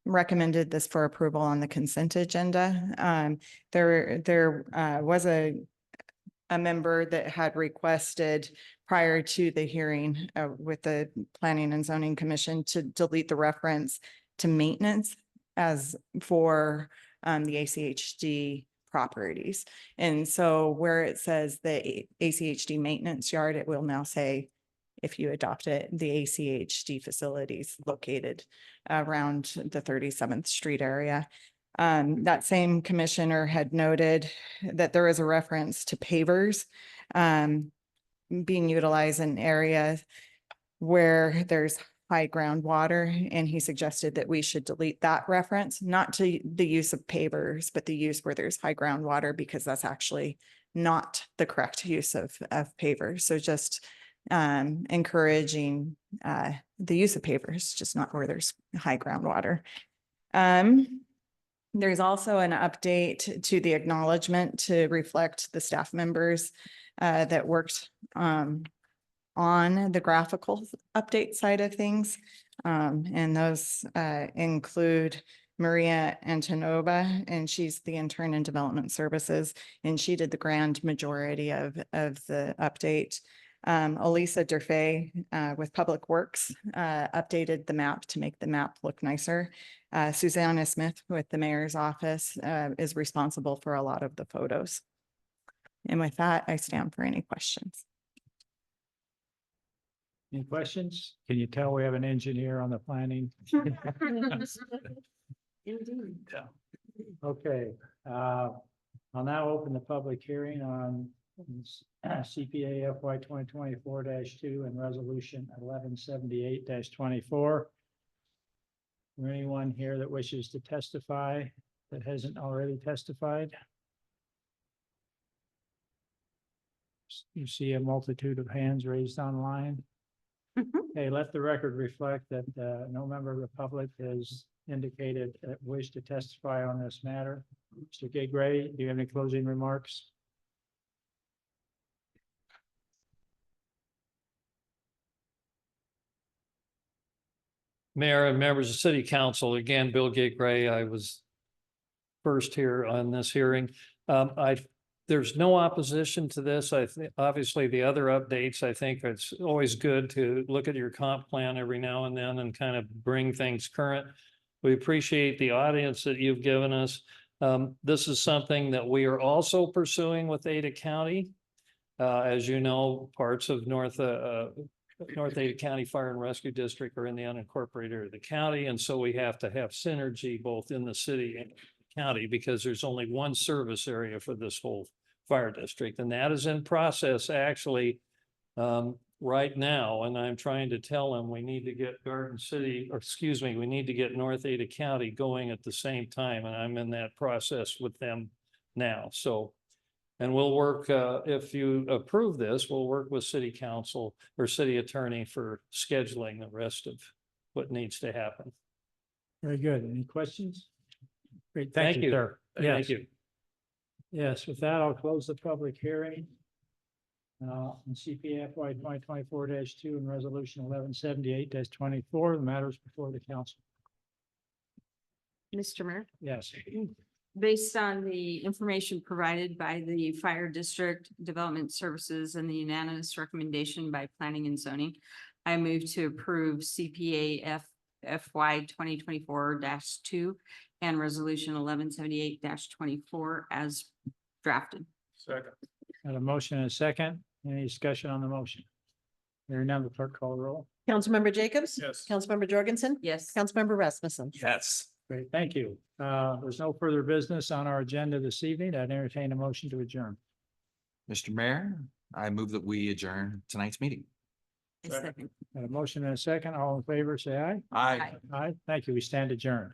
recommended this for approval on the consent agenda, there was a member that had requested prior to the hearing with the Planning and Zoning Commission to delete the reference to maintenance as for the ACHD properties. And so where it says the ACHD maintenance yard, it will now say, if you adopt it, the ACHD facilities located around the 37th Street area. That same commissioner had noted that there is a reference to pavers being utilized in areas where there's high groundwater, and he suggested that we should delete that reference, not to the use of pavers, but the use where there's high groundwater, because that's actually not the correct use of pavers. So just encouraging the use of pavers, just not where there's high groundwater. There's also an update to the acknowledgement to reflect the staff members that worked on the graphical update side of things. And those include Maria Antonova, and she's the intern in development services, and she did the grand majority of the update. Elisa Durfay with Public Works updated the map to make the map look nicer. Susanna Smith with the mayor's office is responsible for a lot of the photos. And with that, I stand for any questions. Any questions? Can you tell we have an engineer on the planning? Indeed. Yeah. Okay, I'll now open the public hearing on CPA FY 2024-2 and resolution 1178-24. Is there anyone here that wishes to testify that hasn't already testified? You see a multitude of hands raised online. Okay, let the record reflect that no member of the public has indicated a wish to testify on this matter. Mr. Gray, do you have any closing remarks? Mayor and members of City Council, again, Bill Gray, I was first here on this hearing. There's no opposition to this. I think obviously the other updates, I think it's always good to look at your comp plan every now and then and kind of bring things current. We appreciate the audience that you've given us. This is something that we are also pursuing with Ada County. As you know, parts of North Ada County Fire and Rescue District are in the unincorporated area of the county, and so we have to have synergy both in the city and county because there's only one service area for this whole fire district, and that is in process actually right now, and I'm trying to tell them we need to get Garden City, or excuse me, we need to get North Ada County going at the same time, and I'm in that process with them now, so. And we'll work, if you approve this, we'll work with city council or city attorney for scheduling the rest of what needs to happen. Very good. Any questions? Great, Thank thank you, you. sir. Thank Yes. you. Yes, with that, I'll close the public hearing. On CPA FY 2024-2 and resolution 1178-24, the matters before the council. Mr. Mayor, Yes. based on the information provided by the Fire District Development Services and the unanimous recommendation by Planning and Zoning, I move to approve CPA FY 2024-2 and resolution 1178-24 as drafted. Second. Got a motion and a second. Any discussion on the motion? Hearing none, the clerk call the roll. Councilmember Jacobs? Yes. Councilmember Jorgensen? Yes. Councilmember Rasmussen? Yes. Great, thank you. There's no further business on our agenda this evening. I'd entertain a motion to adjourn. Mr. Mayor, I move that we adjourn tonight's meeting. A second. Got a motion and a second. All in favor, say aye. Aye. Aye. Thank you. We stand adjourned.